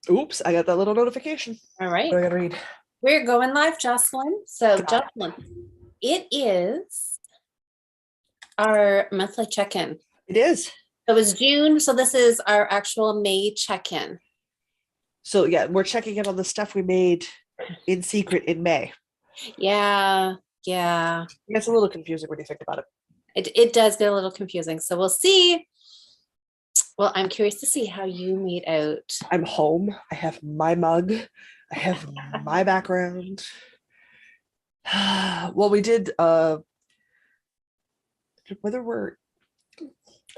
Oops, I got that little notification. All What right. do I gotta read? We're going live, Jocelyn. So, Got it. Jocelyn, it is our monthly check-in. It is. It was June, so this is our actual May check-in. So yeah, we're checking in on the stuff we made in secret in May. Yeah, yeah. It's a little confusing when you think about it. It does get a little confusing. So we'll see. Well, I'm curious to see how you made out. I'm home. I have my mug. I have my background. Well, we did whether we're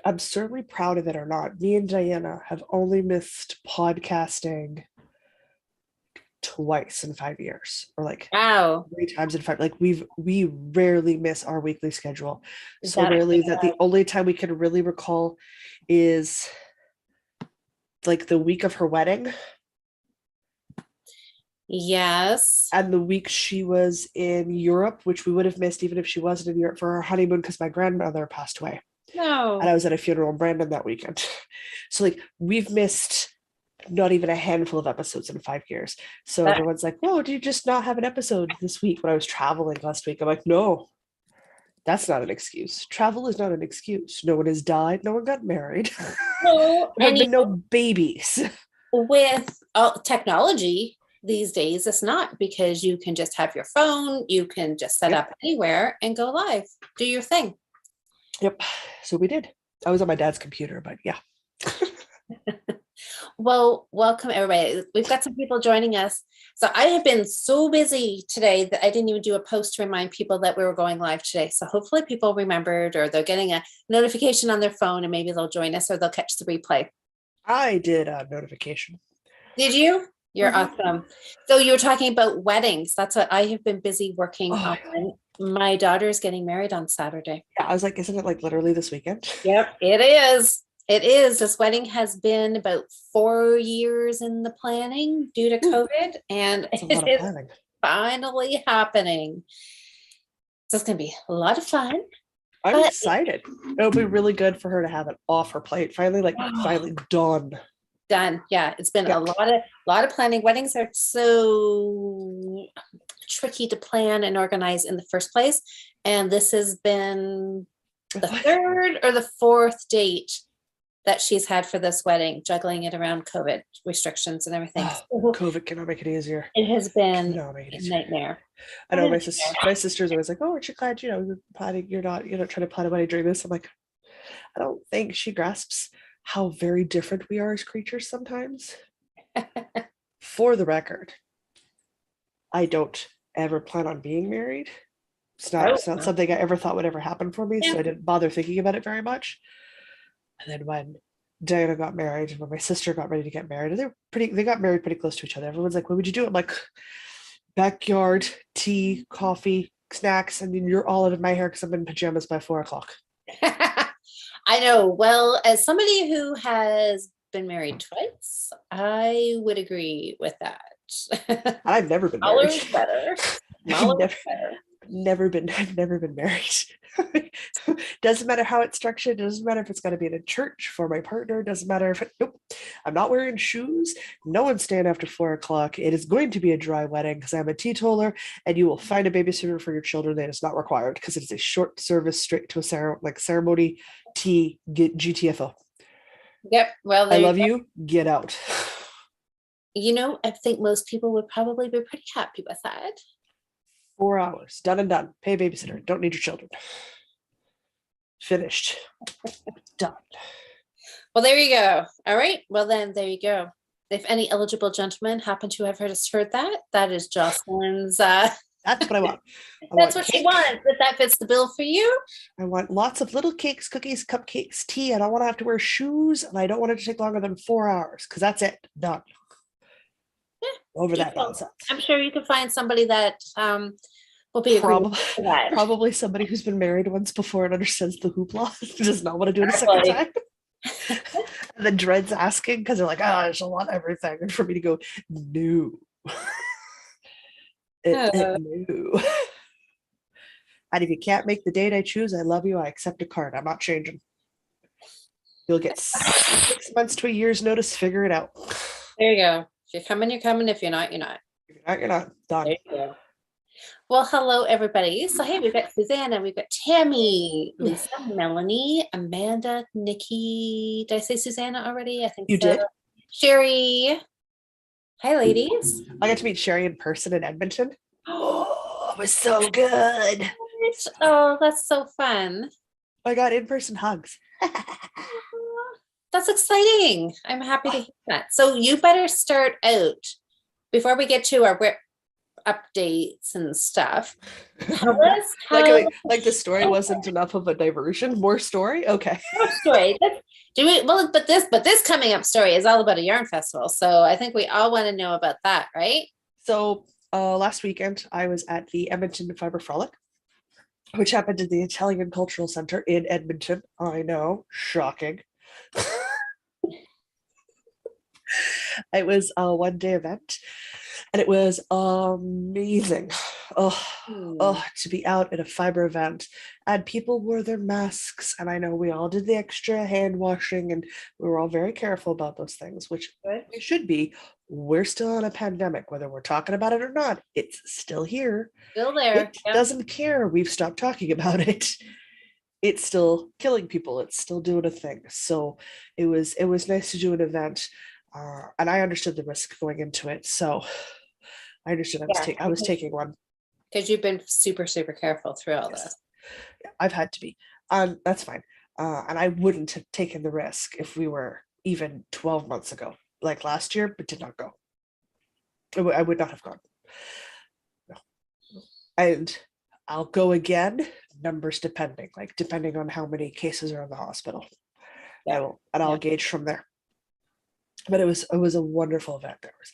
absurdly proud of it or not, me and Diana have only missed podcasting twice in 5 years, or like Wow. 3 times in five. Like we rarely miss our weekly schedule. Is So that rarely that the only time we can really recall is like the week of her wedding yes. and the week she was in Europe, which we would have missed even if she wasn't in Europe for her honeymoon because my grandmother passed away. And I No. was at a funeral in Brandon that weekend. So like we've missed not even a handful of episodes in 5 years. So That, everyone's like, "Oh, do you just not have an episode this week?" When I was traveling last week, I'm like, "No, that's not an excuse. Travel is not an excuse. No one has died. No one got married. no, There have and been no babies." with technology these days, it's not because you can just have your phone, you can just set Yep. up anywhere and go live, do your thing. Yep. So we did. I was on my dad's computer, but yeah. Well, welcome everybody. We've got some people joining us. So I have been so busy today that I didn't even do a post to remind people that we were going live today. So hopefully people remembered or they're getting a notification on their phone and maybe they'll join us or they'll catch the replay. I did a notification. Did you? You're Mhm. awesome. So you were talking about weddings. That's what I have been busy working Oh, on. My daughter's getting married on Saturday. yeah. I was like, isn't it like literally this weekend? Yep, it is. It is. This wedding has been about 4 years in the planning due to Ooh, COVID, and that's a lot it of is planning. finally happening. So it's going to be a lot of fun. I'm But excited. It'll be really good for her to have it off her plate. Finally, like oh, finally done. done. Yeah, it's been Yeah. a lot of planning. Weddings are so tricky to plan and organize in the first place, and this has been the third or the fourth date that she's had for this wedding, juggling it around COVID restrictions and everything. Oh, So COVID cannot make it easier. it has been Cannot make it a easier. nightmare. I What know a my nightmare. sister's always like, "Oh, aren't you glad you're planning? You're not trying to plan a wedding during this." I'm like, I don't think she grasps how very different we are as creatures sometimes. For the record, I don't ever plan on being married. Oh, It's not something I ever thought would ever happen for me, yeah. so I didn't bother thinking about it very much. And then when Diana got married, and when my sister got ready to get married, and they got married pretty close to each other. Everyone's like, "What would you do?" I'm like, "Backyard, tea, coffee, snacks, and then you're all out of my hair because I'm in pajamas by 4 o'clock." I know. Well, as somebody who has been married twice, I would agree with that. I've never been Smaller married. is better. I've Smaller never is better. I've never been married. Doesn't matter how it's structured, doesn't matter if it's gonna be in a church for my partner, doesn't matter if nope. I'm not wearing shoes. No one's staying after 4 o'clock. It is going to be a dry wedding because I'm a teetotaler, and you will find a babysitter for your children that is not required because it is a short service straight to a ceremony tea get GTFO. Yep. Well, I there you love go. you. Get out. I think most people would probably be pretty happy with that. 4 hours. Done and done. Pay a babysitter. Don't need your children. Finished. Done. Well, there you go. All right. Well, then there you go. If any eligible gentlemen happen to have heard that, that is Jocelyn's. That's what I want. I That's want what she cake. wants. If that fits the bill for you, I want lots of little cakes, cookies, cupcakes, tea. I don't want to have to wear shoes, and I don't want it to take longer than 4 hours because that's it. Done. yeah, Over that beautiful. nonsense. I'm sure you can find somebody that will be agreeable Probably, to that. probably somebody who's been married once before and understands the hoopla does not want to do it a second Exactly. time. And then dreads asking because they're like, "Oh, I just want everything," and for me to go, "No, Uh, no." And if you can't make the date I choose, I love you. I accept a card. I'm not changing. You'll get 6 months to a year's notice. Figure it out. there you go. If you're coming, you're coming. If you're not, you're not. If you're not done. There you go. Well, hello, everybody. So, hey, we've got Susanna, we've got Tammy, Lisa, Melanie, Amanda, Nikki. Did I say Susanna already? I think You so. did? Sherry. Hi, ladies. I got to meet Sherry in person in Edmonton. Oh, it was so good. Oh, that's so fun. I got in-person hugs. That's exciting. I'm happy to hear that. So you better start out before we get to our updates and stuff. Tell us how like the story wasn't enough of a diversion. More story? Okay. more story. But this coming up story is all about a yarn festival. So I think we all want to know about that, right? So last weekend I was at the Edmonton Fiber Frolic, which happened in the Italian Cultural Center in Edmonton. I know, shocking. It was a one-day event and it was amazing. To be out at a fiber event and people wore their masks, and I know we all did the extra hand washing and we were all very careful about those things, which we should be. We're still in a pandemic, whether we're talking about it or not. It's still here. Still there. It doesn't care. We've stopped talking about it. It's still killing people. It's still doing a thing. So it was nice to do an event. And I understood the risk going into it. So I understood I was taking one. Because you've been super, super careful through all this. Yeah, I've had to be. That's fine. And I wouldn't have taken the risk if we were even 12 months ago, like last year, but did not go. I would not have gone. No. And I'll go again, numbers depending on how many cases are in the hospital. Yeah. I'll gauge from there. But it was a wonderful event. There was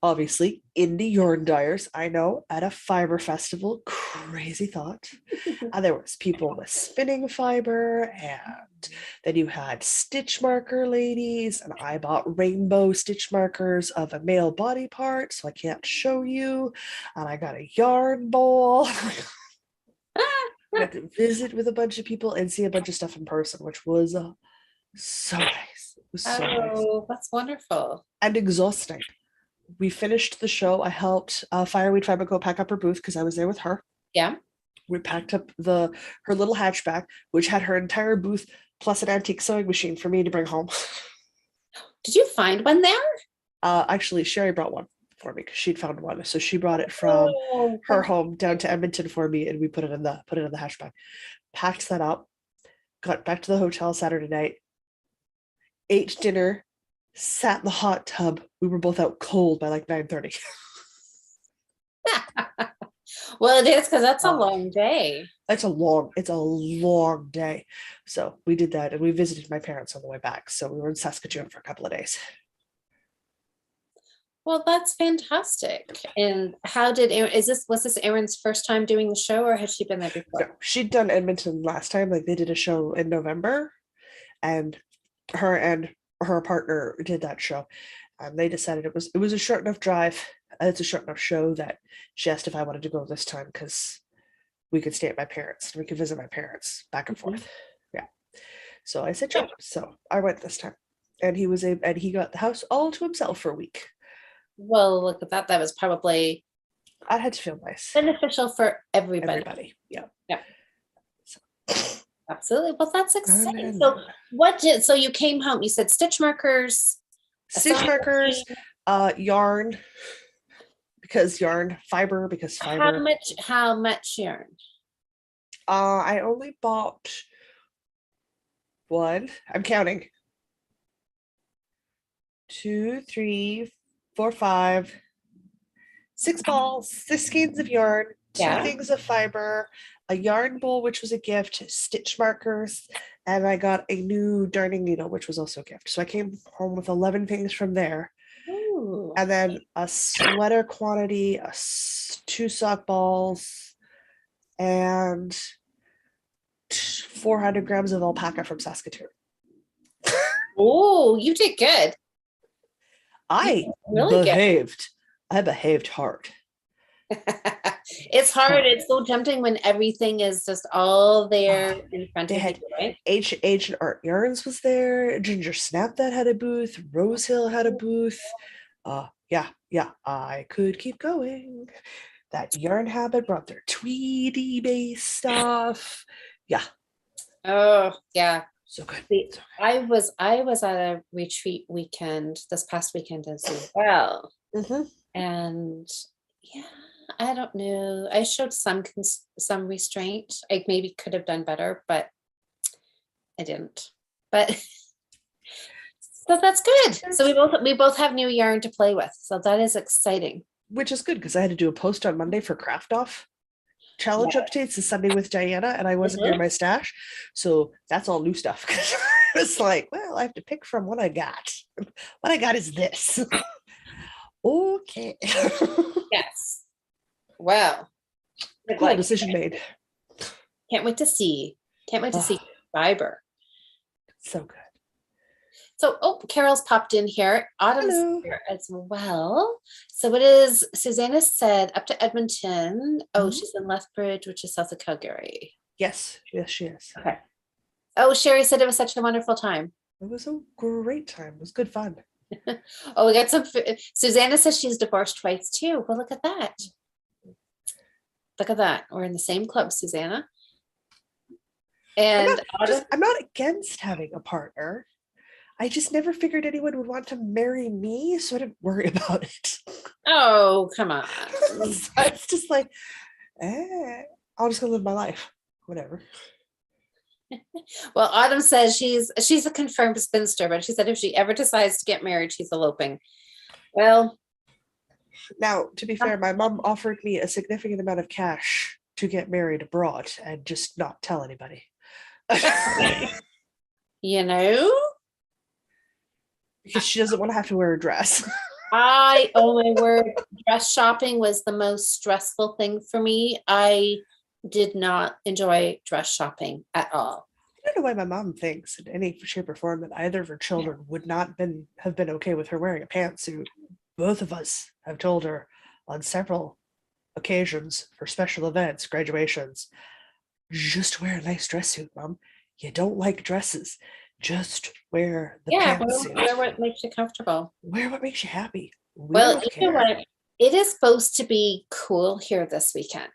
obviously indie yarn dyers, I know, at a fiber festival. Crazy thought. And there was people with spinning fiber, and then you had stitch marker ladies, and I bought rainbow stitch markers of a male body part, so I can't show you. And I got a yarn bowl. I got to visit with a bunch of people and see a bunch of stuff in person, which was so nice. It was so nice. That's wonderful. And exhausting. We finished the show. I helped Fireweed Fiber Co pack up her booth because I was there with her. Yeah. We packed up her little hatchback, which had her entire booth plus an antique sewing machine for me to bring home. Did you find one there? Actually, Sherry brought one for me because she'd found one. So she brought it from her home down to Edmonton for me, and we put it in the hatchback. Packed that up, got back to the hotel Saturday night, ate dinner, sat in the hot tub. We were both out cold by like 9:30. Well, it is because that's a long day. It's a long day. So we did that, and we visited my parents on the way back. So we were in Saskatchewan for a couple of days. Well, that's fantastic. And was this Erin's first time doing the show, or has she been there before? No, she'd done Edmonton last time. Like they did a show in November, and her partner did that show, and they decided it was a short enough drive. It's a short enough show that she asked if I wanted to go this time because we could stay at my parents. We could visit my parents back and forth. Yeah. So I said, sure. So I went this time, and he got the house all to himself for a week. Well, look at that. That was probably I had to feel nice. Beneficial for everybody. Yeah. Yeah. So. Absolutely. Well, that's exciting. So you came home, you said stitch markers, yarn, because fiber. How much yarn? I only bought one. I'm counting. 2, 3, 4, 5, 6 balls, 6 skeins of yarn, 2 things of fiber, a yarn bowl, which was a gift, stitch markers, and I got a new darning needle, which was also a gift. So I came home with 11 things from there. Ooh. And then a sweater quantity, 2 sock balls, and 400 grams of alpaca from Saskatoon. Oh, you did good. I behaved hard. It's hard. It's so tempting when everything is just all there in front of you, right? Ancient Art Yarns was there. Ginger Snap that had a booth. Rose Hill had a booth. Yeah, I could keep going. That yarn habit brought their tweedy base stuff. Yeah, Oh, yeah. so good. See, So I was at a retreat weekend this past weekend as well. good. And yeah, I don't know. I showed some restraint. I maybe could have done better, but I didn't. But so that's good. So we both have new yarn to play with. So that is exciting. Which is good because I had to do a post on Monday for Craft Off challenge Yeah. updates this Sunday with Diana, and I wasn't near Mhm. my stash. So that's all new stuff. It's like, well, I have to pick from what I got. What I got is this. Okay. Yes. Well, good Cool luck. decision made. Can't wait to see. Can't wait to see Oh, fiber. so good. So, oh, Carol's popped in here. Autumn's Hello. here as well. So it is, Susanna said up to Edmonton. Oh, Mhm. she's in Lethbridge, which is south of Calgary. Yes, she is. Okay. Oh, Sherry said it was such a wonderful time. It was a great time. It was good fun. Oh, we got some. Susanna says she's divorced twice too. Well, look at that. Look at that. We're in the same club, Susanna. And Autumn, I'm not against having a partner. I just never figured anyone would want to marry me, so I didn't worry about it. oh, come on. So it's just like, I'll just go live my life. Whatever. Well, Autumn says she's a confirmed spinster, but she said if she ever decides to get married, she's eloping. Well, Now, to be fair, my mom offered me a significant amount of cash to get married abroad and just not tell anybody. you know, Because she doesn't want to have to wear a dress. oh my word, dress shopping was the most stressful thing for me. I did not enjoy dress shopping at all. I don't know why my mom thinks in any shape or form that either of her children would not have been okay with her wearing a pantsuit. Both of us have told her on several occasions for special events, graduations, just wear a nice dress suit, Mom. You don't like dresses. Just wear the Yeah, pantsuit. wear what makes you comfortable. Wear what makes you happy. We Well, don't you know care. what? It is supposed to be cool here this weekend.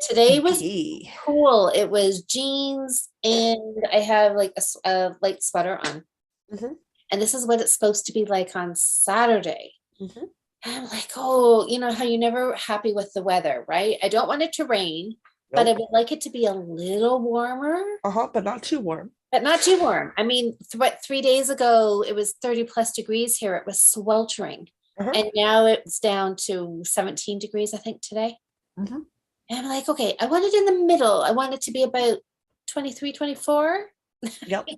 Today was Gay. cool. It was jeans and I have like a light sweater on. Mhm, And this is what it's supposed to be like on Saturday. mhm. And I'm like, oh, you know how you're never happy with the weather, right? I don't want it to rain, but I Nope. would like it to be a little warmer, But not too warm. but not too warm. I mean, what 3 days ago it was 30 plus degrees here. It was sweltering. Uh-huh. And now it's down to 17 degrees, I think, today. Mhm. And I'm like, okay, I want it in the middle. I want it to be about 23, 24. Yep.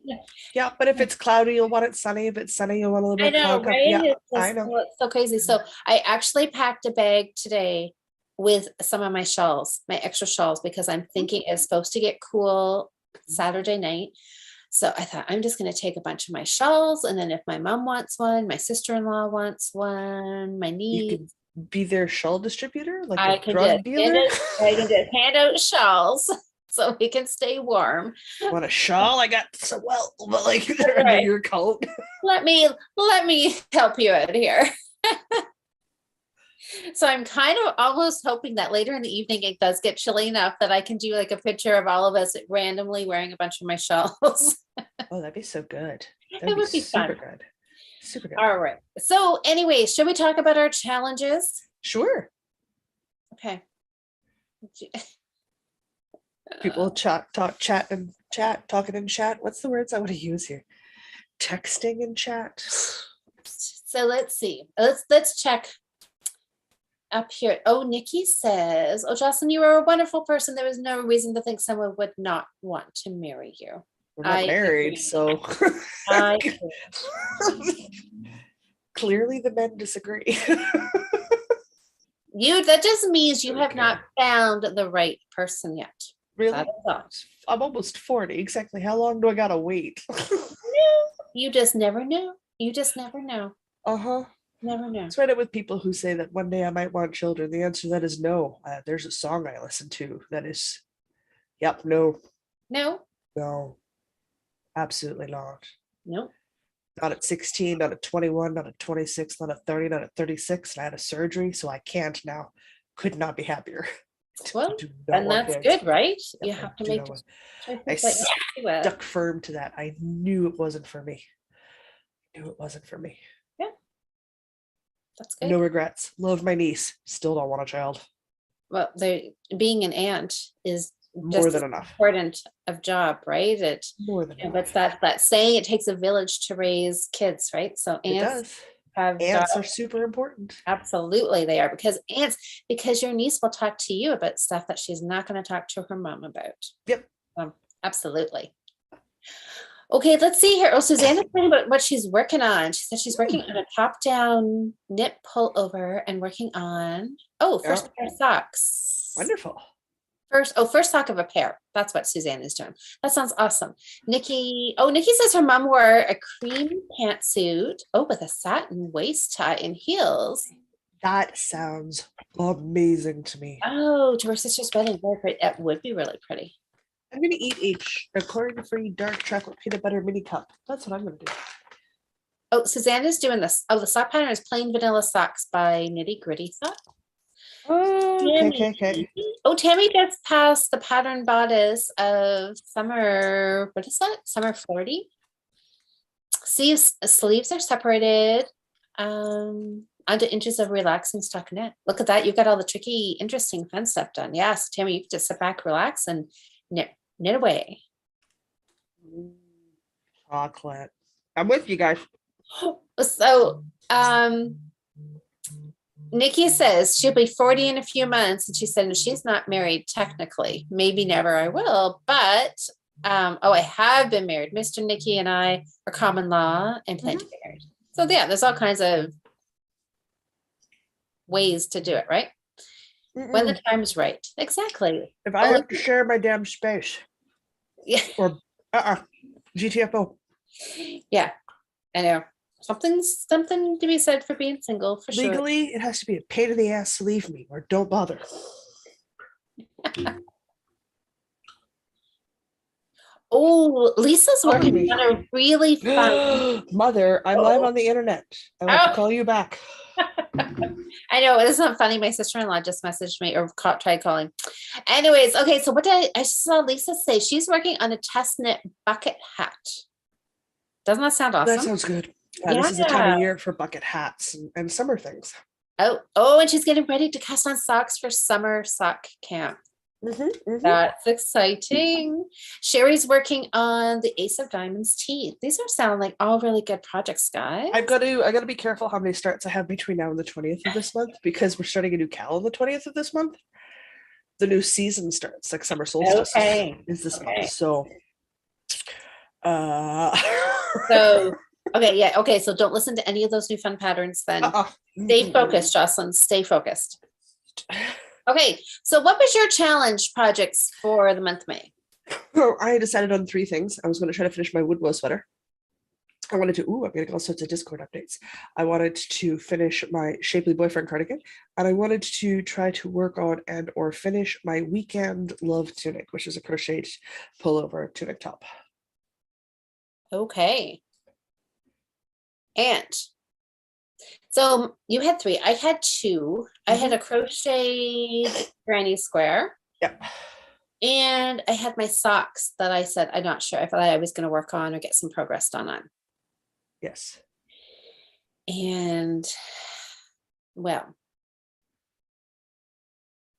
Yeah, but if it's cloudy, you'll want it sunny. If it's sunny, you'll want a little I bit of know, cloud cover. right? Yeah, It's I just, know. oh, it's so crazy. So I actually packed a bag today with some of my shawls, my extra shawls, because I'm thinking it's supposed to get cool Saturday night. So I thought I'm just going to take a bunch of my shawls, and then if my mom wants one, my sister-in-law wants one, my You niece, could be their shawl distributor, like I a can drug just dealer. hand out shawls so we can stay warm. Want a shawl? I got so well, but like they're under Right. your coat. Let me help you out here. So I'm kind of almost hoping that later in the evening it does get chilly enough that I can do like a picture of all of us randomly wearing a bunch of my shawls. Oh, that'd be so good. That'd It be would be super fun. good. Super good. All right. So anyway, should we talk about our challenges? Sure. Okay. People talking in chat. What's the words I want to use here? Texting in chat. So let's see. Let's check up here. Oh, Nikki says, oh, Jocelyn, you are a wonderful person. There was no reason to think someone would not want to marry you. We're not married, agree. so I clearly the men disagree. that just means you have Okay. not found the right person yet. Really? That is all. I'm almost 40. Exactly. How long do I gotta wait? You just never know. You just never know. Uh-huh. Never know. It's right up with people who say that one day I might want children. The answer to that is no. There's a song I listen to that is, yep, no, No, no, absolutely not. no. Not at 16, not at 21, not at 26, not at 30, not at 36. And I had a surgery, so I can't now. Could not be happier. Well, Do not and want that's kids. good, right? Yep, You I have to do make not want. choices I that you do it. stuck firm to that. I knew it wasn't for me. I knew it wasn't for me. Yeah, that's No good. regrets. Love my niece. Still don't want a child. Well, being an aunt is More just than as enough. important of job, right? More than What's enough. that saying? It takes a village to raise kids, right? So It aunts does. have jobs. Ants are super important. Absolutely, they are because your niece will talk to you about stuff that she's not going to talk to her mom about. Yep. Absolutely. Okay, let's see here. Oh, Suzanne's talking about what she's working on. She said she's working on a top-down knit pullover and working on first pair of socks. Wonderful. First sock of a pair. That's what Suzanne is doing. That sounds awesome. Nikki says her mom wore a cream pantsuit. With a satin waist tie and heels. That sounds amazing to me. To her sister's wedding. Very pretty. That would be really pretty. I'm gonna eat a chlorine-free dark chocolate peanut butter mini cup. That's what I'm gonna do. Suzanne is doing this. The sock pattern is plain vanilla socks by Nitty Gritty Socks. Okay. Tammy gets past the pattern bodice of summer. What is that? Summer 40. Sleeves are separated onto inches of relaxing stockinette. Look at that. You've got all the tricky, interesting, fun stuff done. Yes, Tammy, you can just sit back, relax, and knit away. Chocolate. I'm with you guys. So, Nikki says she'll be 40 in a few months, and she said she's not married technically. Maybe never I will, but I have been married. Mr. Nikki and I are common law and plan to be married. So yeah, there's all kinds of ways to do it, right? When the time's right. Exactly. If I have to share my damn space. Yeah. Or GTFO. Yeah, I know. Something to be said for being single, for sure. Legally, it has to be a pain in the ass to leave me or don't bother. Lisa's working on a really fun. Mother, I'm live on the internet. I want to call you back. I know, it's not funny. My sister-in-law just messaged me or tried calling. Anyways, okay, so what I saw Lisa say, she's working on a test knit bucket hat. Doesn't that sound awesome? That sounds good. This is the time of year for bucket hats and summer things. And she's getting ready to cast on socks for summer sock camp. That's exciting. Sherry's working on the Ace of Diamonds tee. These are sounding like all really good projects, guys. I got to be careful how many starts I have between now and the 20th of this month, because we're starting a new cal on the 20th of this month. The new season starts, like summer solstice is this month. So so don't listen to any of those new fun patterns then. Stay focused, Jocelyn. Stay focused. Okay, so what was your challenge projects for the month of May? I decided on 3 things. I was going to try to finish my Woodbow sweater. I wanted to, I'm getting all sorts of Discord updates. I wanted to finish my Shapely Boyfriend cardigan, and I wanted to try to work on and or finish my Weekend Love tunic, which is a crocheted pullover tunic top. Okay. And so you had 3. I had 2. I had a crocheted granny square. Yep. And I had my socks that I said I'm not sure if I was going to work on or get some progress done on. Yes. And well,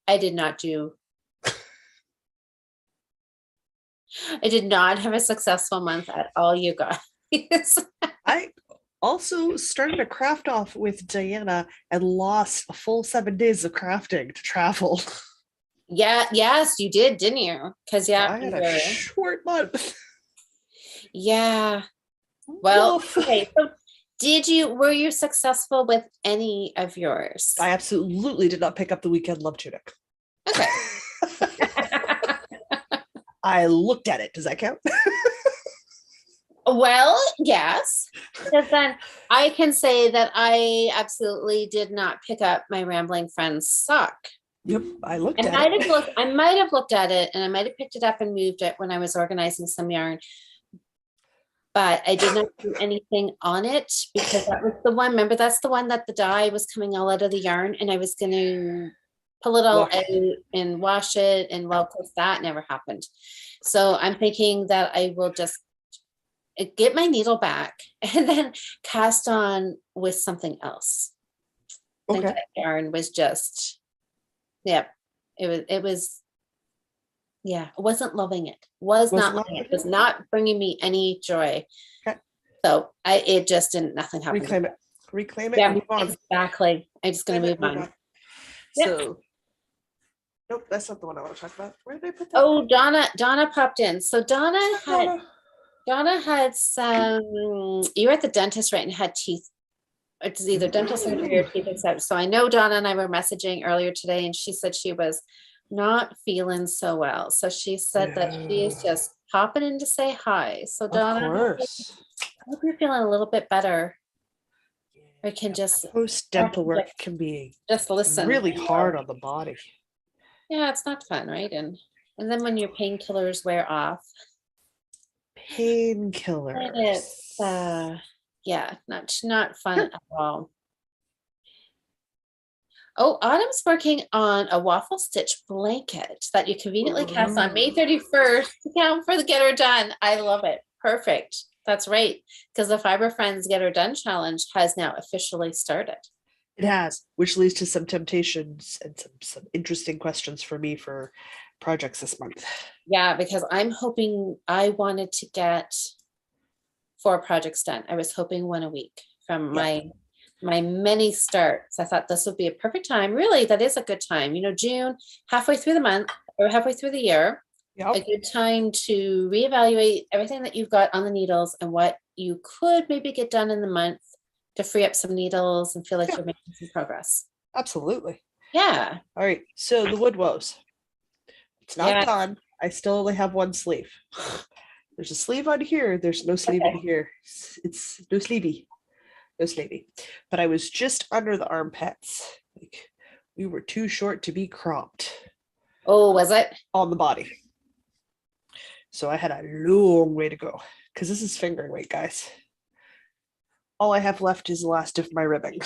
I did not have a successful month at all, you guys. I also started a craft off with Diana and lost a full 7 days of crafting to travel. Yes, you did, didn't you? Because I had a short month. Yeah. Well, okay. So were you successful with any of yours? I absolutely did not pick up the Weekend Love tunic. Okay. I looked at it. Does that count? Well, yes. Because then I can say that I absolutely did not pick up my Rambling Friends sock. Yep, I looked at it. I might have looked at it, and I might have picked it up and moved it when I was organizing some yarn. but I did not do anything on it because that was the one. Remember, that's the one that the dye was coming all out of the yarn, and I was going to pull it all Wash. out and wash it. And well, of course, that never happened. So I'm thinking that I will just get my needle back and then cast on with something else. I think Okay. that yarn was just, yeah, it was, yeah, I wasn't loving it. Was not Wasn't loving it. lovely. Was not bringing me any joy. Okay. So it just didn't, nothing happened. Reclaim it. Reclaim it Yeah, and move on. exactly. I'm just going to Reclaim move it, on. Yep. So, nope, that's not the one I want to talk about. Where did I put that? Oh, Donna popped in. So Donna Donna. had some, you were at the dentist, right? And had teeth. It's either dental surgery or teeth extraction. So I know Donna and I were messaging earlier today, and she said she was not feeling so well. So she said that she is just popping in to say hi. So Of Donna, course. I hope you're feeling a little bit better. Or can just Post dental work can be just listen. really hard on the body. Yeah, it's not fun, right? And then when your painkillers wear off, Painkillers. it's yeah, not fun at all. Oh, Autumn's working on a waffle stitch blanket that you conveniently cast on May 31st to count for the Get Her Done. I love it. Perfect. That's right. Because the Fiber Friends Get Her Done challenge has now officially started. It has, which leads to some temptations and some interesting questions for me for projects this month. Yeah, because I'm hoping, I wanted to get 4 projects done. I was hoping 1 a week from my many starts. I thought this would be a perfect time. Really, that is a good time. You know, June, halfway through the month or halfway through the year, a good time to reevaluate everything that you've got on the needles and what you could maybe get done in the month to free up some needles and feel like you're making some progress. Absolutely. Yeah. All right. So the wood woes. It's not done. I still only have 1 sleeve. There's a sleeve on here. There's no sleeve in here. It's no sleevey. No sleevey. But I was just under the armpits. Like we were too short to be cropped. Oh, was it? On the body. So I had a long way to go because this is fingering weight, guys. All I have left is the last of my ribbing.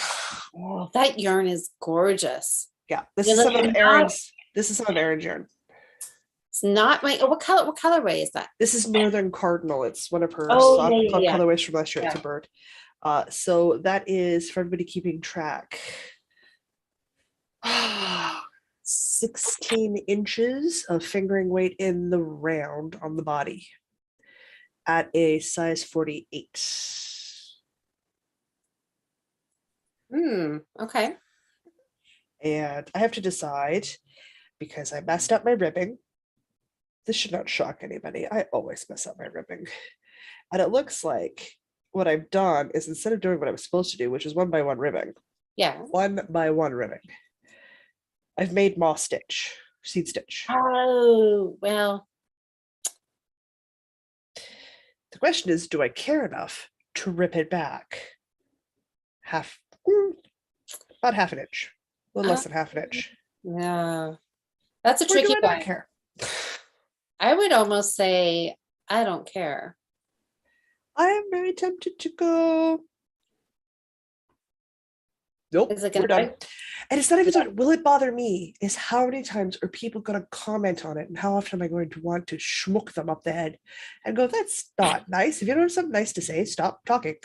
Oh, that yarn is gorgeous. Yeah, this is some of Erin's. This is some of Erin's yarn. It's not my. Oh, what colorway is that? This is Northern Cardinal. It's one of her soft colorways from last year. It's a bird. So that is for everybody keeping track. 16 inches of fingering weight in the round on the body at a size 48. Okay. And I have to decide because I messed up my ribbing. This should not shock anybody. I always mess up my ribbing. And it looks like what I've done is instead of doing what I was supposed to do, which is 1 by 1 ribbing. Yeah. 1 by 1 ribbing. I've made moss stitch, seed stitch. Oh, well. The question is, do I care enough to rip it back? About half an inch. A little less than half an inch. Yeah. That's a tricky one. I don't care. I would almost say, I don't care. I am very tempted to go. Nope, is it we're done. And it's not even done. Will it bother me? Is how many times are people going to comment on it, and how often am I going to want to schmuck them up the head and go, that's not nice. If you don't have something nice to say, stop talking.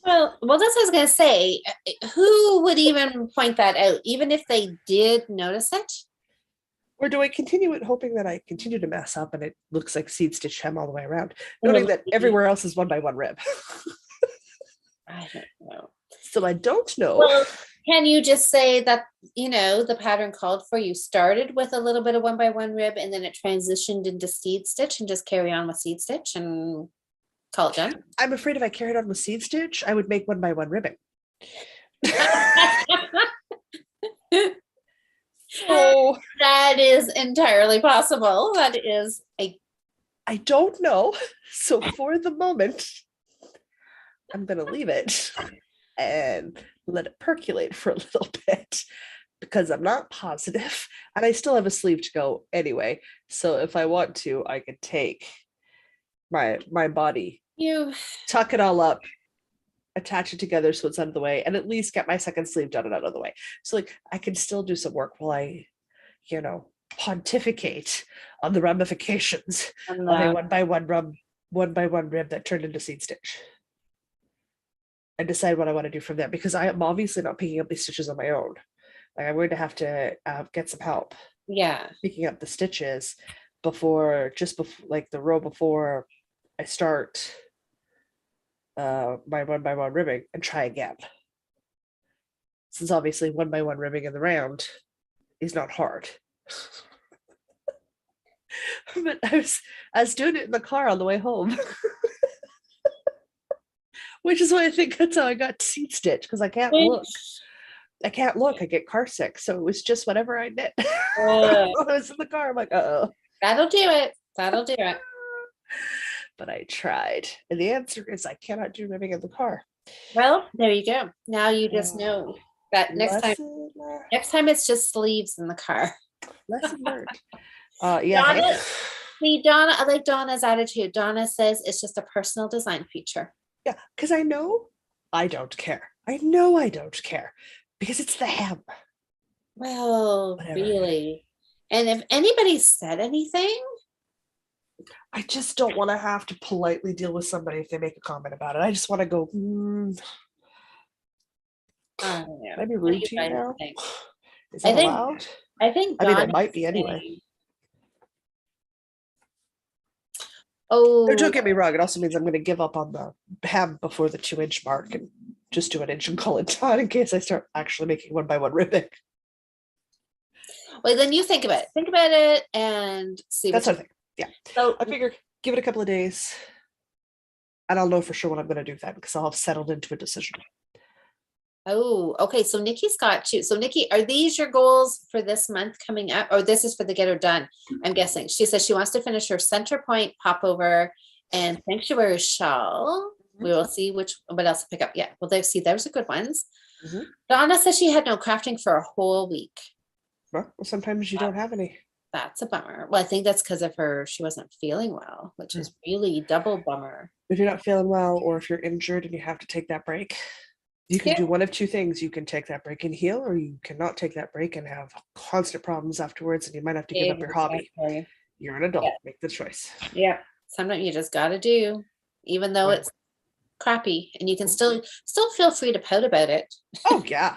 Well, that's what I was going to say. Who would even point that out, even if they did notice it? Or do I continue it hoping that I continue to mess up and it looks like seed stitch hem all the way around, noting that everywhere else is 1 by 1 rib? I don't know. So I don't know. Well, can you just say that, you know, the pattern called for you started with a little bit of 1 by 1 rib and then it transitioned into seed stitch and just carry on with seed stitch and call it done? I'm afraid if I carried on with seed stitch, I would make 1 by 1 ribbing. So that is entirely possible. That is I don't know. So for the moment, I'm going to leave it and let it percolate for a little bit because I'm not positive. And I still have a sleeve to go anyway. So if I want to, I could take my body You, tuck it all up, attach it together so it's out of the way, and at least get my second sleeve done and out of the way. So like I can still do some work while I, pontificate on the ramifications and of a one by one rib that turned into seed stitch. And decide what I want to do from there because I am obviously not picking up these stitches on my own. Like I'm going to have to get some help yeah. picking up the stitches just before, like the row before I start my one by one ribbing and try again. Since obviously one by one ribbing in the round is not hard. But I was doing it in the car on the way home. Which is why I think that's how I got seat stitch because I can't look. I can't look. I get car sick. So it was just whatever I did. I was in the car. I'm like, uh-oh. That'll do it. That'll do it. But I tried. And the answer is I cannot do ribbing in the car. Well, there you go. Now you just know that next time it's just sleeves in the car. Lesson learned. Yeah. Donna, see, Donna, I like Donna's attitude. Donna says it's just a personal design feature. Yeah, because I know I don't care. I know I don't care because it's the hem. Well, really. And if anybody said anything, I just don't want to have to politely deal with somebody if they make a comment about it. I just want to go, I don't know. Maybe rude to you now? Is that allowed? I think I mean, it might be anyway. Oh, don't get me wrong. It also means I'm going to give up on the hem before the 2-inch mark and just do an inch and call it done in case I start actually making one by one ribbing. Well, then you think about it. Think about it and see. That's what I think. Yeah. So I figure give it a couple of days and I'll know for sure what I'm going to do then because I'll have settled into a decision. Oh, okay. So Nikki's got you. So Nikki, are these your goals for this month coming up? Or this is for the Get Her Done? I'm guessing. She says she wants to finish her center point popover and sanctuary shawl. We will see what else to pick up. Yeah. Well, those are good ones. Donna says she had no crafting for a whole week. Well, sometimes you don't have any. That's a bummer. Well, I think that's because of she wasn't feeling well, which is really double bummer. If you're not feeling well or if you're injured and you have to take that break, you can do one of two things. You can take that break and heal, or you cannot take that break and have constant problems afterwards, and you might have to give up your hobby. You're an adult. Make the choice. Yeah. Sometimes you just got to do, even though it's crappy, and you can still feel free to pout about it. Oh, yeah.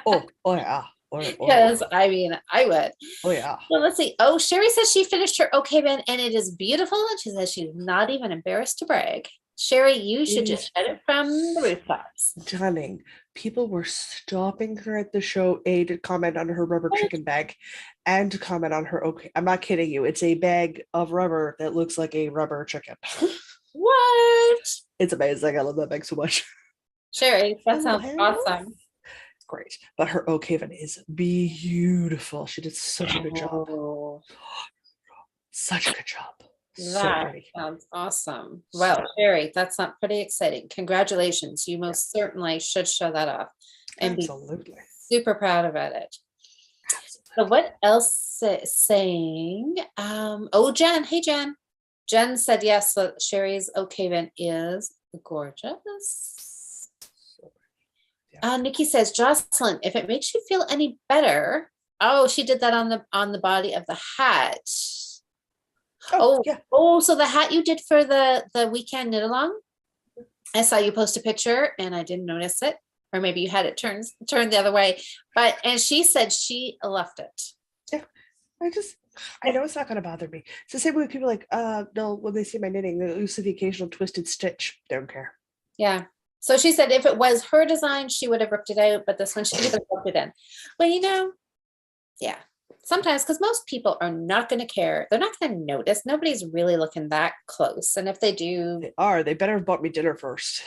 oh, yeah. Because I mean, I would. Oh, yeah. Well, let's see. Oh, Sherry says she finished her OK bin and it is beautiful. And she says she's not even embarrassed to brag. Sherry, you should just shout it from the rooftops. Darling, people were stopping her at the show, to comment on her rubber chicken bag and to comment on her. Okay, I'm not kidding you. It's a bag of rubber that looks like a rubber chicken. What? It's amazing. I love that bag so much. Sherry, that sounds awesome. Great. But her Oakham is beautiful. She did such a good job. Such a good job. That sounds awesome. Well, Sherry, that's not pretty exciting. Congratulations. You most certainly should show that off and be super proud about it. So what else is saying? Jen. Hey, Jen. Jen said yes, so Sherry's Oakham is gorgeous. Nikki says, Jocelyn, if it makes you feel any better. Oh, she did that on the body of the hat. So the hat you did for the weekend knit along. I saw you post a picture and I didn't notice it, or maybe you had it turned the other way. And she said she loved it. Yeah, I know it's not going to bother me. It's the same way with people like, no, when they see my knitting, they see the occasional twisted stitch. Don't care. Yeah. So she said if it was her design, she would have ripped it out, but this one she would have ripped it in. Well, yeah. Sometimes, because most people are not going to care. They're not going to notice. Nobody's really looking that close. And if they do. They better have bought me dinner first.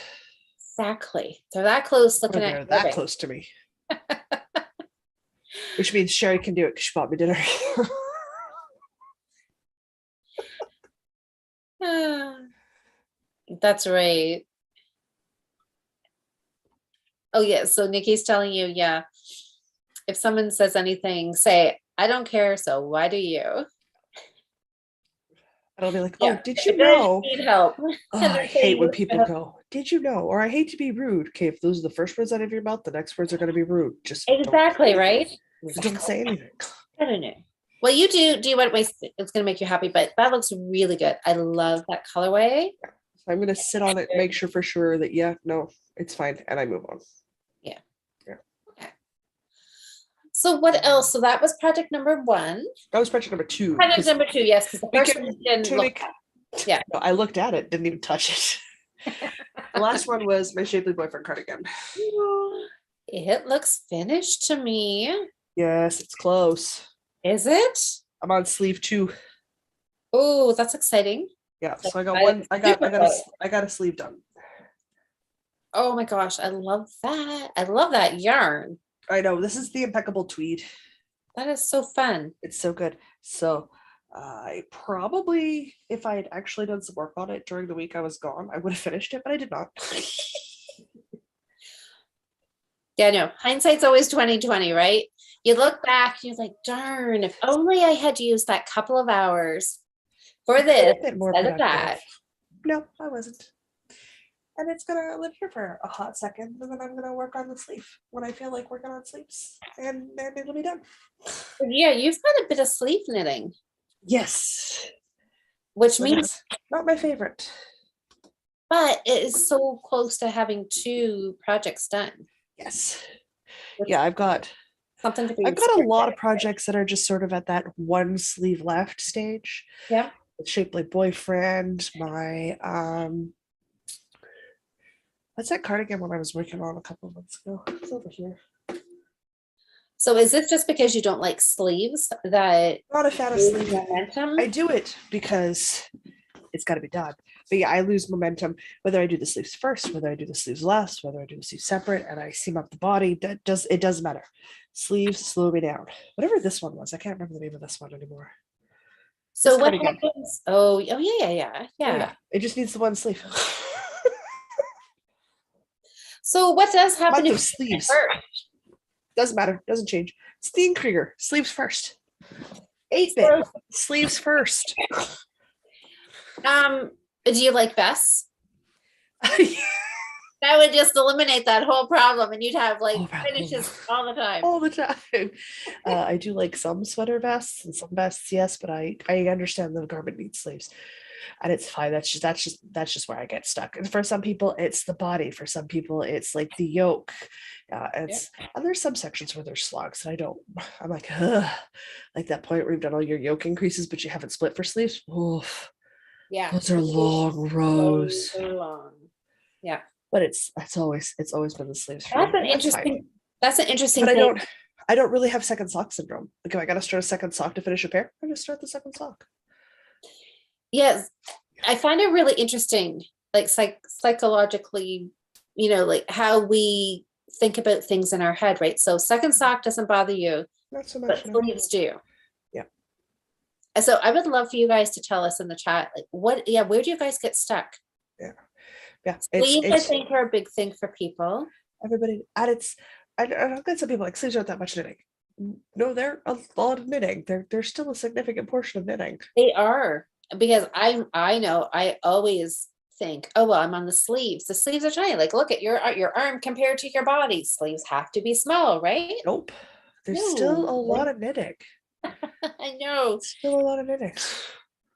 Exactly. They're that close looking at. They're that close to me. Which means Sherry can do it because she bought me dinner. That's right. Oh, yeah. So Nikki's telling you, yeah. If someone says anything, say, I don't care, so why do you? And I'll be like, oh, Yeah, did you it does know? need help. Oh, And I they say hate when you people go, did you know? Or I hate to be rude. Okay, if those are the first words out of your mouth, the next words are going to be rude. Just don't exactly, right? just don't say anything. I don't know. Well, you do what it's going to make you happy, but that looks really good. I love that colorway. So I'm going to sit on it, make sure for sure that, yeah, no, it's fine. And I move on. Yeah. Yeah. Okay. So what else? So that was project number 1. That was project number 2. Project number 2, yes, because the first one didn't look tunic. at. Yeah. No, I looked at it, didn't even touch it. The last one was my shapely boyfriend cardigan. It looks finished to me. Yes, it's close. Is it? I'm on sleeve 2. Oh, that's exciting. Yeah, so I got one. I got a sleeve done. Oh my gosh, I love that. I love that yarn. I know, this is the impeccable tweed. That is so fun. It's so good. So I probably, if I had actually done some work on it during the week I was gone, I would have finished it, but I did not. Yeah, no, hindsight's always 2020, right? You look back, you're like, darn, if only I had used that couple of hours for this instead of that. No, I wasn't. And it's gonna live here for a hot second, and then I'm gonna work on the sleeve when I feel like working on sleeves, and it'll be done. Yeah, you've got a bit of sleeve knitting. Yes. Which means not my favorite. But it is so close to having 2 projects done. Yes. Yeah, I've got something to be. I've got a lot of projects that are just sort of at that one sleeve left stage. Yeah. Shapely boyfriend, my what's that cardigan one I was working on a couple of months ago? It's over here. So is this just because you don't like sleeves that not a fan of sleeves? Momentum? I do it because it's got to be done. But yeah, I lose momentum whether I do the sleeves first, whether I do the sleeves last, whether I do the sleeves separate, and I seam up the body. It doesn't matter. Sleeves slow me down. Whatever this one was, I can't remember the name of this one anymore. So what happens? Oh yeah. It just needs the one sleeve. So what does happen if sleeves? Doesn't matter. Doesn't change. Steenkrieger, sleeves first. 8-bit, sleeves first. Do you like vests? That would just eliminate that whole problem, and you'd have like finishes all the time. All the time. I do like some sweater vests and some vests, yes, but I understand that the garment needs sleeves, and it's fine. That's just where I get stuck. And for some people, it's the body. For some people, it's like the yoke. And there's some sections where there's slogs that I'm like, ugh. Like that point where you've done all your yoke increases, but you haven't split for sleeves. Oof. Yeah, those are long rows. So long. Yeah, but it's always been the sleeves. That's an interesting. That's an interesting. But I don't really have second sock syndrome. Like if I got to start a second sock to finish a pair, I just start the second sock. Yes, I find it really interesting, like psychologically, like how we think about things in our head, right? So second sock doesn't bother you, not so much, but sleeves do. Yeah. And so I would love for you guys to tell us in the chat, like where do you guys get stuck? Yeah. Sleeves, I think, are a big thing for people. Everybody, and I don't get some people like sleeves aren't that much knitting. No, they're a lot of knitting. They're still a significant portion of knitting. They are, because I know I always think, oh well, I'm on the sleeves. The sleeves are tiny. Like look at your arm compared to your body. Sleeves have to be small, right? Nope. There's still a lot of knitting. I know. Still a lot of knitting.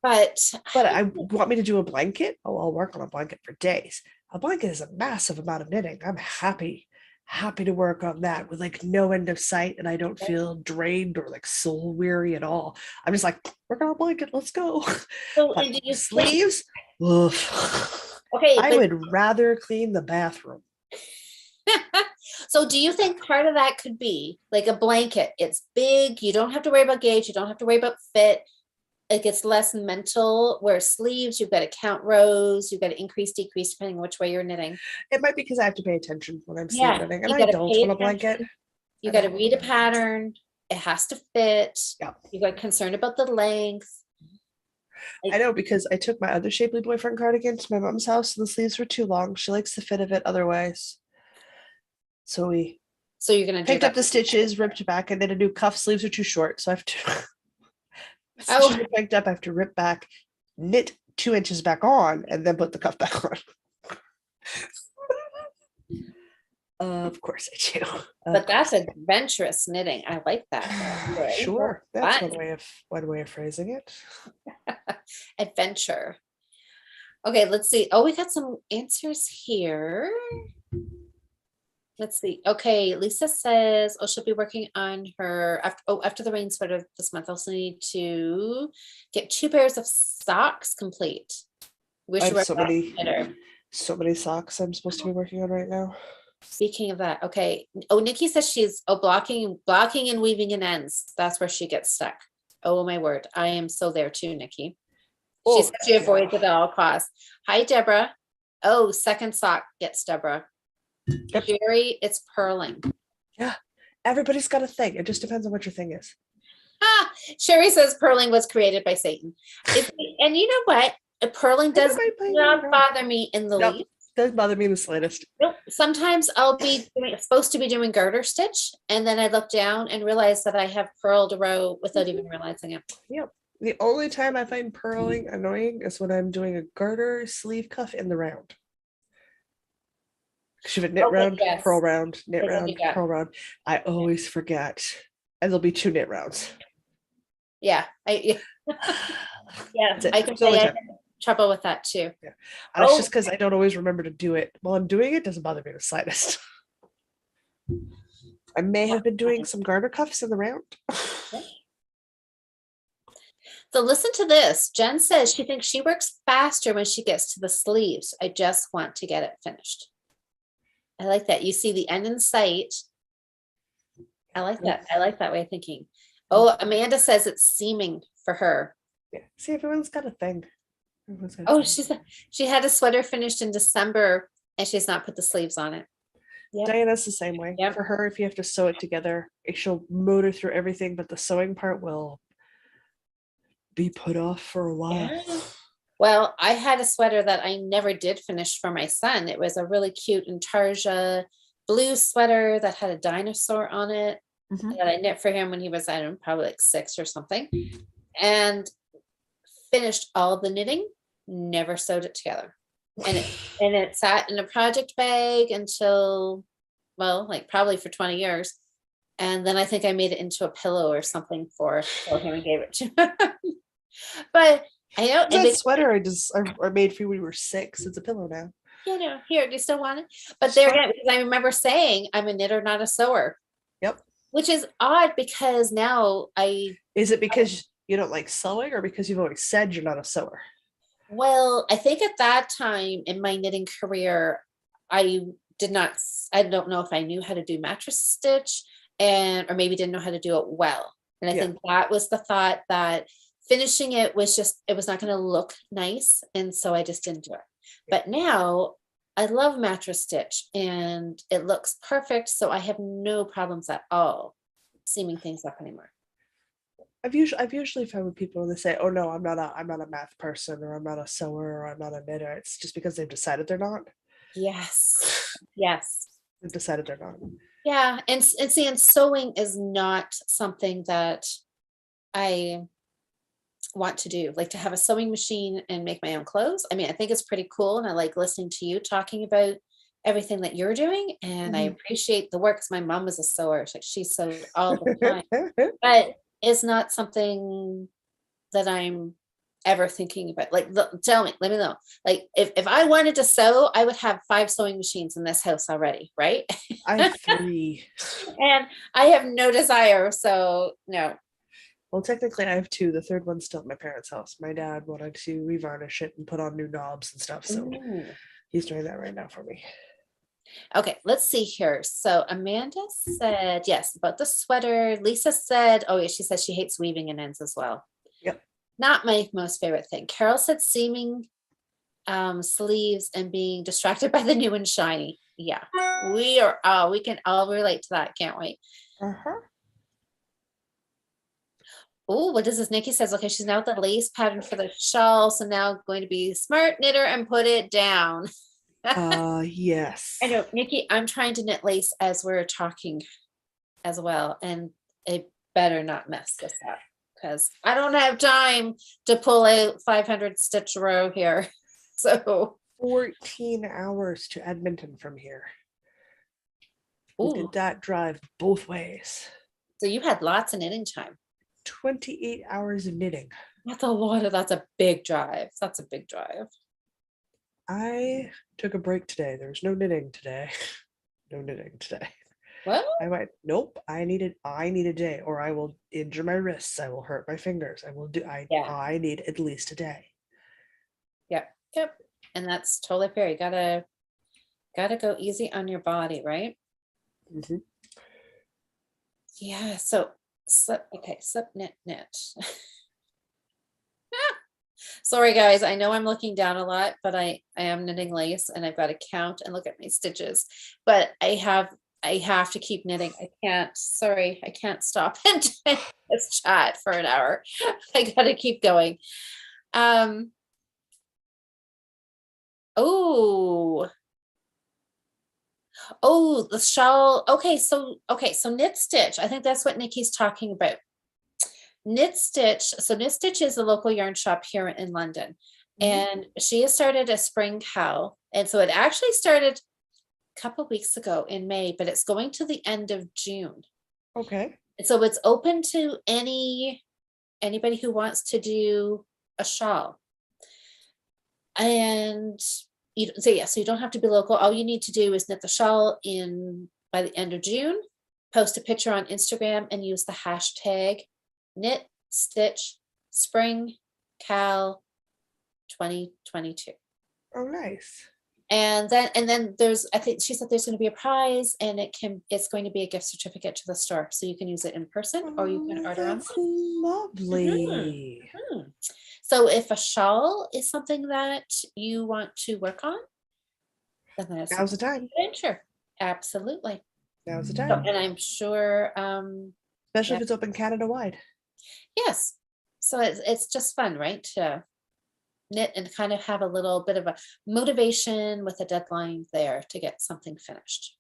But I want me to do a blanket. Oh, I'll work on a blanket for days. A blanket is a massive amount of knitting. I'm happy to work on that with like no end of sight, and I don't feel drained or like soul weary at all. I'm just like, work on a blanket, let's go. So do you sleeves? Okay, I would rather clean the bathroom. So do you think part of that could be like a blanket? It's big, you don't have to worry about gauge, you don't have to worry about fit. It gets less mental, where sleeves, you've got to count rows, you've got to increase, decrease, depending on which way you're knitting. It might be because I have to pay attention when I'm sleeve knitting, and I don't want a blanket. You got to read a pattern. It has to fit. Yeah. You got concerned about the length. I know, because I took my other shapely boyfriend cardigan to my mom's house, and the sleeves were too long. She likes the fit of it otherwise. So you're going to picked up the stitches, ripped back, and knit a new cuff. Sleeves are too short, so I have to... picked up, I have to rip back, knit 2 inches back on, and then put the cuff back on. Of course I do. But that's adventurous knitting. I like that. Sure, that's fun. one way of phrasing it. Adventure. Okay, let's see. Oh, we got some answers here. Let's see. Okay, Lisa says, oh, she'll be working on her after the rain sweater this month. Also need to get 2 pairs of socks complete. I have so many socks I'm supposed to be working on right now. Speaking of that, okay. Oh, Nikki says she's blocking and weaving in ends. That's where she gets stuck. Oh my word. I am so there too, Nikki. She said she avoids it at all costs. Hi, Deborah. Oh, second sock gets Deborah. Yep. Jerry, it's purling. Yeah, everybody's got a thing. It just depends on what your thing is. Sherry says purling was created by Satan. And you know what? Purling does not bother me in the least. Doesn't bother me in the slightest. Nope. Sometimes I'll be supposed to be doing garter stitch, and then I look down and realize that I have purled a row without even realizing it. Yep. The only time I find purling annoying is when I'm doing a garter sleeve cuff in the round. Should have knit round, yes. Purl round, knit round, purl round. I always forget, and there'll be 2 knit rounds. Yeah, I can say I have trouble with that too. Yeah, and it's just because I don't always remember to do it. While I'm doing it, doesn't bother me the slightest. I may have been doing some garter cuffs in the round. So listen to this. Jen says she thinks she works faster when she gets to the sleeves. I just want to get it finished. I like that. You see the end in sight. I like that. I like that way of thinking. Oh, Amanda says it's seaming for her. Yeah. See, everyone's got a thing. She had a sweater finished in December and she's not put the sleeves on it. Yep. Diana's the same way. Yep. For her, if you have to sew it together, she'll motor through everything, but the sewing part will be put off for a while. Yeah. Well, I had a sweater that I never did finish for my son. It was a really cute intarsia blue sweater that had a dinosaur on it that I knit for him when he was, I don't know, probably like 6 or something, and finished all the knitting, never sewed it together. And it sat in a project bag until, well, like probably for 20 years. And then I think I made it into a pillow or something for him and gave it to him. But I know that sweater I made for you when we were 6. It's a pillow now. Yeah, no. Here, do you still want it? But there again, because I remember saying I'm a knitter, not a sewer. Yep. Which is odd because now Is it because you don't like sewing, or because you've always said you're not a sewer? Well, I think at that time in my knitting career, I don't know if I knew how to do mattress stitch or maybe didn't know how to do it well. And I think that was the thought that finishing it was not going to look nice. And so I just didn't do it. But now I love mattress stitch and it looks perfect. So I have no problems at all seaming things up anymore. I've usually found with people, when they say, "Oh no, I'm not a math person, or I'm not a sewer, or I'm not a knitter," it's just because they've decided they're not. Yes. They've decided they're not. Yeah, and sewing is not something that I want to do, like to have a sewing machine and make my own clothes. I mean, I think it's pretty cool, and I like listening to you talking about everything that you're doing, and I appreciate the work because my mom was a sewer. She sewed all the time, but it's not something that I'm ever thinking about. Like, let me know. Like, if I wanted to sew, I would have 5 sewing machines in this house already, right? I have 3. And I have no desire, so no. Well, technically I have 2. The third one's still at my parents' house. My dad wanted to revarnish it and put on new knobs and stuff, so he's doing that right now for me. Okay, let's see here. So Amanda said yes about the sweater. Lisa said, oh yeah, she says she hates weaving in ends as well. Yep. Not my most favorite thing. Carol said seaming sleeves and being distracted by the new and shiny. Yeah, we can all relate to that, can't we? Oh, what does this? Nikki says, okay, she's now with the lace pattern for the shawl, so now going to be smart knitter and put it down. Yes. I know, Nikki, I'm trying to knit lace as we're talking as well, and it better not mess this up. because I don't have time to pull a 500 stitch row here. So, 14 hours to Edmonton from here. We ooh, did that drive both ways. so you had lots of knitting time. 28 hours of knitting. That's a big drive. That's a big drive. I took a break today. There was no knitting today. No knitting today. Well, I went, nope, I need a day, or I will injure my wrists. I will hurt my fingers. yeah, I need at least a day. yep, yep. And that's totally fair. You gotta go easy on your body, right? Mm-hmm. Yeah, so slip, okay, slip, knit, knit. Sorry guys, I know I'm looking down a lot, but I am knitting lace and I've got to count and look at my stitches. But I have to keep knitting. I can't stop and just chat for an hour. I gotta keep going. Oh, the shawl. Okay, so knit stitch. I think that's what Nikki's talking about. Knit Stitch. So Knit Stitch is a local yarn shop here in London. And she has started a spring cowl. And so it actually started a couple weeks ago in May, but it's going to the end of June. Okay. And so it's open to anybody who wants to do a shawl. And so you don't have to be local. All you need to do is knit the shawl by the end of June, post a picture on Instagram and use the hashtag knit stitch spring cal 2022. Oh, nice. And then I think she said there's going to be a prize and it's going to be a gift certificate to the store. So you can use it in person or you can order That's online. lovely. Mm-hmm. So if a shawl is something that you want to work on, then Now's the time. Sure. Absolutely. Now's the So, time. and I'm sure Especially if it's open Canada wide. yes. So it's just fun, right? To knit and kind of have a little bit of a motivation with a deadline there to get something finished.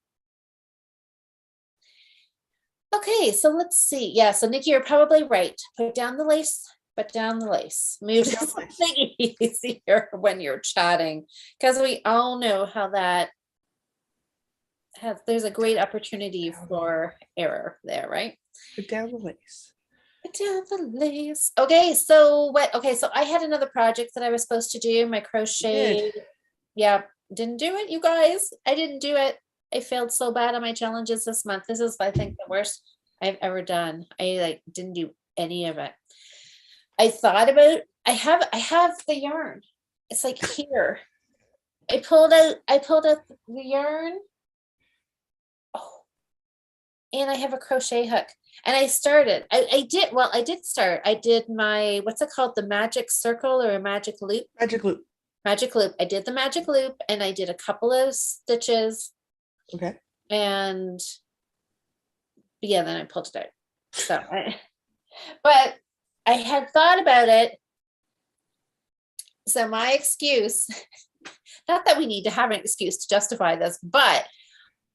Okay, so let's see. Yeah, so Nikki, you're probably right. Put down the lace, put down the lace. Move to something easier when you're chatting, because we all know how that there's a great opportunity for error there, right? Put down the lace. Put down the lace. Okay, so so I had another project that I was supposed to do, my crochet. Yeah, didn't do it, you guys. I didn't do it. I failed so bad on my challenges this month. This is, I think, the worst I've ever done. I didn't do any of it. I thought about, I have the yarn. It's like here. I pulled out the yarn. Oh, and I have a crochet hook. And I started. I did start. I did my, what's it called? The magic circle or a magic loop? Magic loop. Magic loop. I did the magic loop and I did a couple of stitches. Okay. And yeah, then I pulled it out. So but I had thought about it. So my excuse, not that we need to have an excuse to justify this, but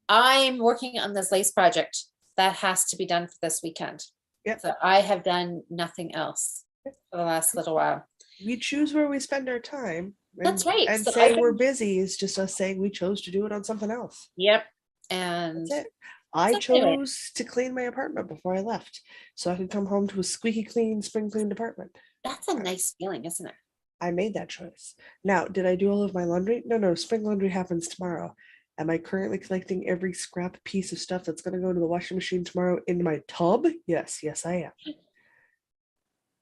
I'm working on this lace project that has to be done for this weekend. Yep. So I have done nothing else for the last little while. We choose where we spend our time. That's right. And so saying we're busy is just us saying we chose to do it on something else. Yep. And that's it. I chose to clean my apartment before I left so I could come home to a squeaky clean, spring cleaned apartment. That's a nice feeling, isn't it? I made that choice. Now, did I do all of my laundry? No, spring laundry happens tomorrow. Am I currently collecting every scrap piece of stuff that's going to go into the washing machine tomorrow in my tub? Yes, I am.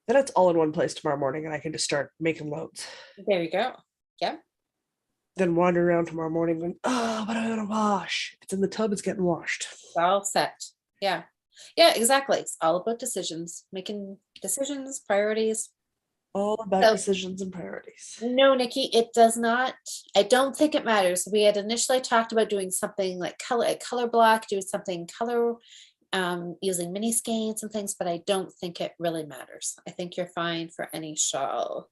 Then it's all in one place tomorrow morning and I can just start making loads. There you go. Yeah. Then wander around tomorrow morning going, oh, but I want to wash. If it's in the tub, it's getting washed. It's all set. Yeah. Yeah, exactly. It's all about decisions, making decisions, priorities. All about decisions and priorities. No, Nikki, it does not. I don't think it matters. We had initially talked about doing something like color block, doing something color, using mini skeins and things, but I don't think it really matters. I think you're fine for any shawl.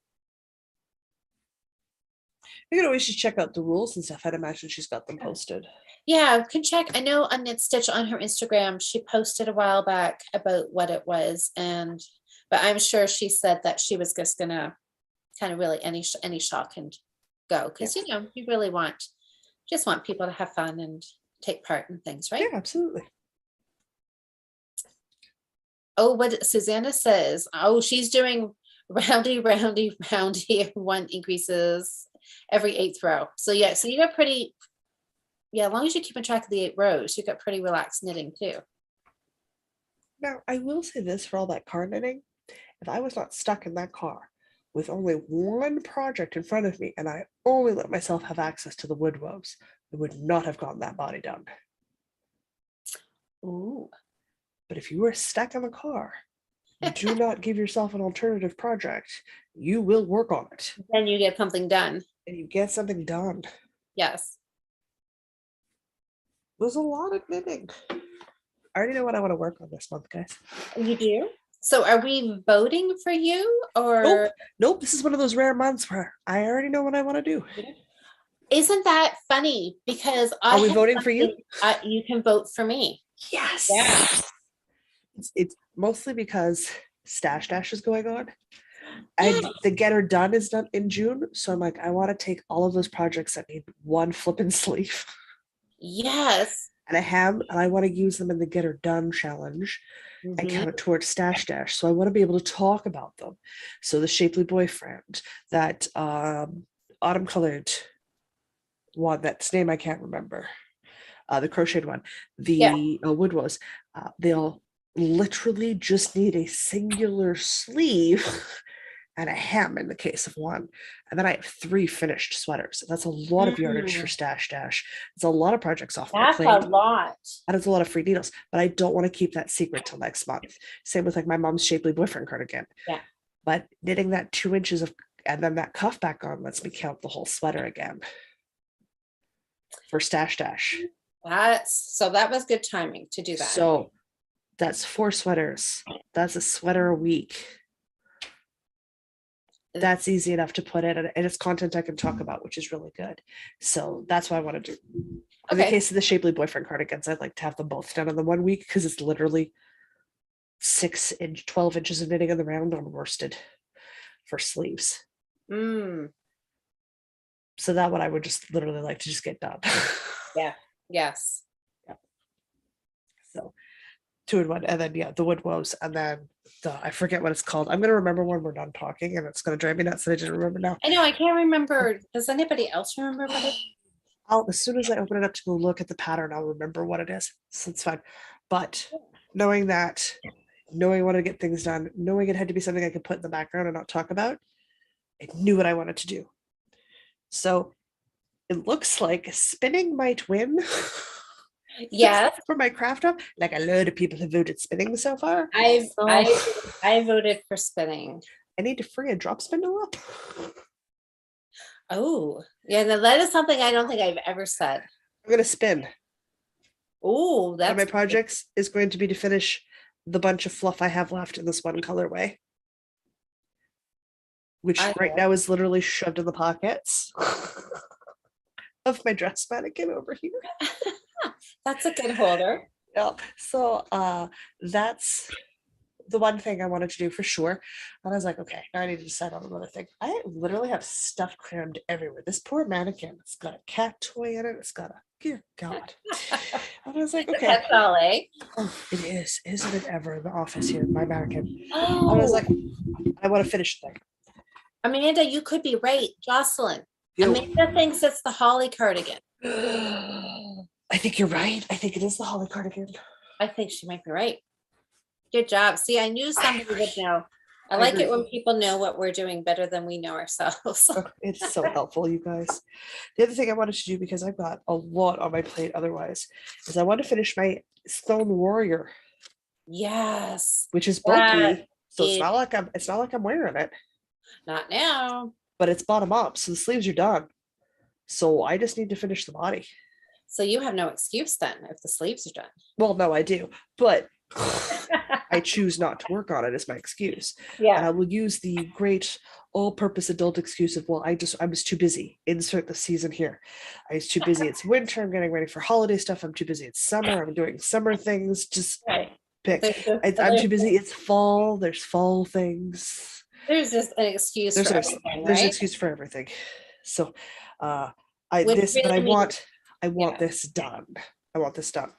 You can always just check out the rules and stuff. I'd imagine she's got them posted. Yeah, you can check. I know on Knit Stitch on her Instagram, she posted a while back about what it was, But I'm sure she said that she was just gonna kind of really any shot can go, because Yeah. you really just want people to have fun and take part in things, right? Yeah, absolutely. Oh, what Susanna says, oh, she's doing roundy, roundy, roundy, one increases every 8th row. So yeah, so you got pretty, yeah, as long as you're keeping track of the 8 rows, you got pretty relaxed knitting too. Now, I will say this for all that car knitting. If I was not stuck in that car with only one project in front of me and I only let myself have access to the wood woes, I would not have gotten that body done. Ooh. But if you are stuck in the car, you do not give yourself an alternative project, you will work on it Then you get something done. and you get something done. Yes. There's a lot of knitting. I already know what I want to work on this month, guys. You do? So are we voting for you, or Nope. This is one of those rare months where I already know what I want to do. isn't that funny? Because Are we voting for you? You can vote for me. Yes. Yeah. It's mostly because Stash Dash is going on. Yeah. And the Get Her Done is done in June. So I'm like, I want to take all of those projects that need one flippin' sleeve Yes. and a hem, and I want to use them in the Get Her Done challenge and count it towards Stash Dash. So I want to be able to talk about them. So the Shapely Boyfriend, that autumn colored one, that's name I can't remember, the crocheted one, the wood was, they'll literally just need a singular sleeve and a hem in the case of one. And then I have 3 finished sweaters. That's a lot of yardage for Stash Dash. It's a lot of projects off my That's plate. a lot. And it's a lot of free needles, but I don't want to keep that secret till next month. Same with like my mom's Shapely Boyfriend cardigan. Yeah. But knitting that 2 inches of, and then that cuff back on lets me count the whole sweater again for Stash Dash. So that was good timing to do that. So that's 4 sweaters. That's a sweater a week. That's easy enough to put in, and it's content I can talk about, which is really good. So that's what I want to do. In the case of the Shapely Boyfriend cardigans, I'd like to have them both done in the 1 week because it's literally 12 inches of knitting on the round on worsted for sleeves. So that one I would just literally like to just get done. Yeah. Yes. Yeah. So 2 in 1, and then the wood woes, and then I forget what it's called. I'm gonna remember when we're done talking, and it's gonna drive me nuts that I didn't remember now. I know, I can't remember. Does anybody else remember what it? As soon as I open it up to go look at the pattern, I'll remember what it is. So it's fine. But knowing that, knowing when to get things done, knowing it had to be something I could put in the background and not talk about, I knew what I wanted to do. So it looks like spinning might win. Yeah. For my craft up, like a load of people have voted spinning so far. I voted for spinning. I need to free a drop spindle up. Oh, yeah, that is something I don't think I've ever said. I'm gonna spin. Oh, that's one of my projects is going to be to finish the bunch of fluff I have left in this one colorway, which right now is literally shoved in the pockets of my dress mannequin over here. That's a good holder. Yeah. So that's the one thing I wanted to do for sure. And I was like, okay, now I need to decide on another thing. I literally have stuff crammed everywhere. This poor mannequin, it's got a cat toy in it. It's got a, dear God. And I was like, okay. That's all, eh? Oh, it is. Isn't it ever in the office here, my mannequin? Oh. I was like, I want to finish the thing. Amanda, you could be right. Jocelyn. Amanda thinks it's the holly cardigan. I think you're right. I think it is the holly cardigan. I think she might be right. Good job. See, I knew somebody would know. I like it when people know what we're doing better than we know ourselves. It's so helpful, you guys. The other thing I wanted to do, because I've got a lot on my plate otherwise, is I want to finish my Stone Warrior. Yes. Which is bulky. So it's not like I'm wearing it. Not now. But it's bottom up, so the sleeves are done. So I just need to finish the body. So you have no excuse then if the sleeves are done. Well, no, I do. But I choose not to work on it as my excuse. Yeah. And I will use the great all-purpose adult excuse of, well, I was too busy. Insert the season here. I was too busy. It's winter. I'm getting ready for holiday stuff. I'm too busy. It's summer. I'm doing summer things. Just right. pick. There's just, I'm too busy. It's fall. There's fall things. there's just an excuse There's for an everything, there's an right? excuse for everything. So, Which but really means, I want yeah. this done. I want this done.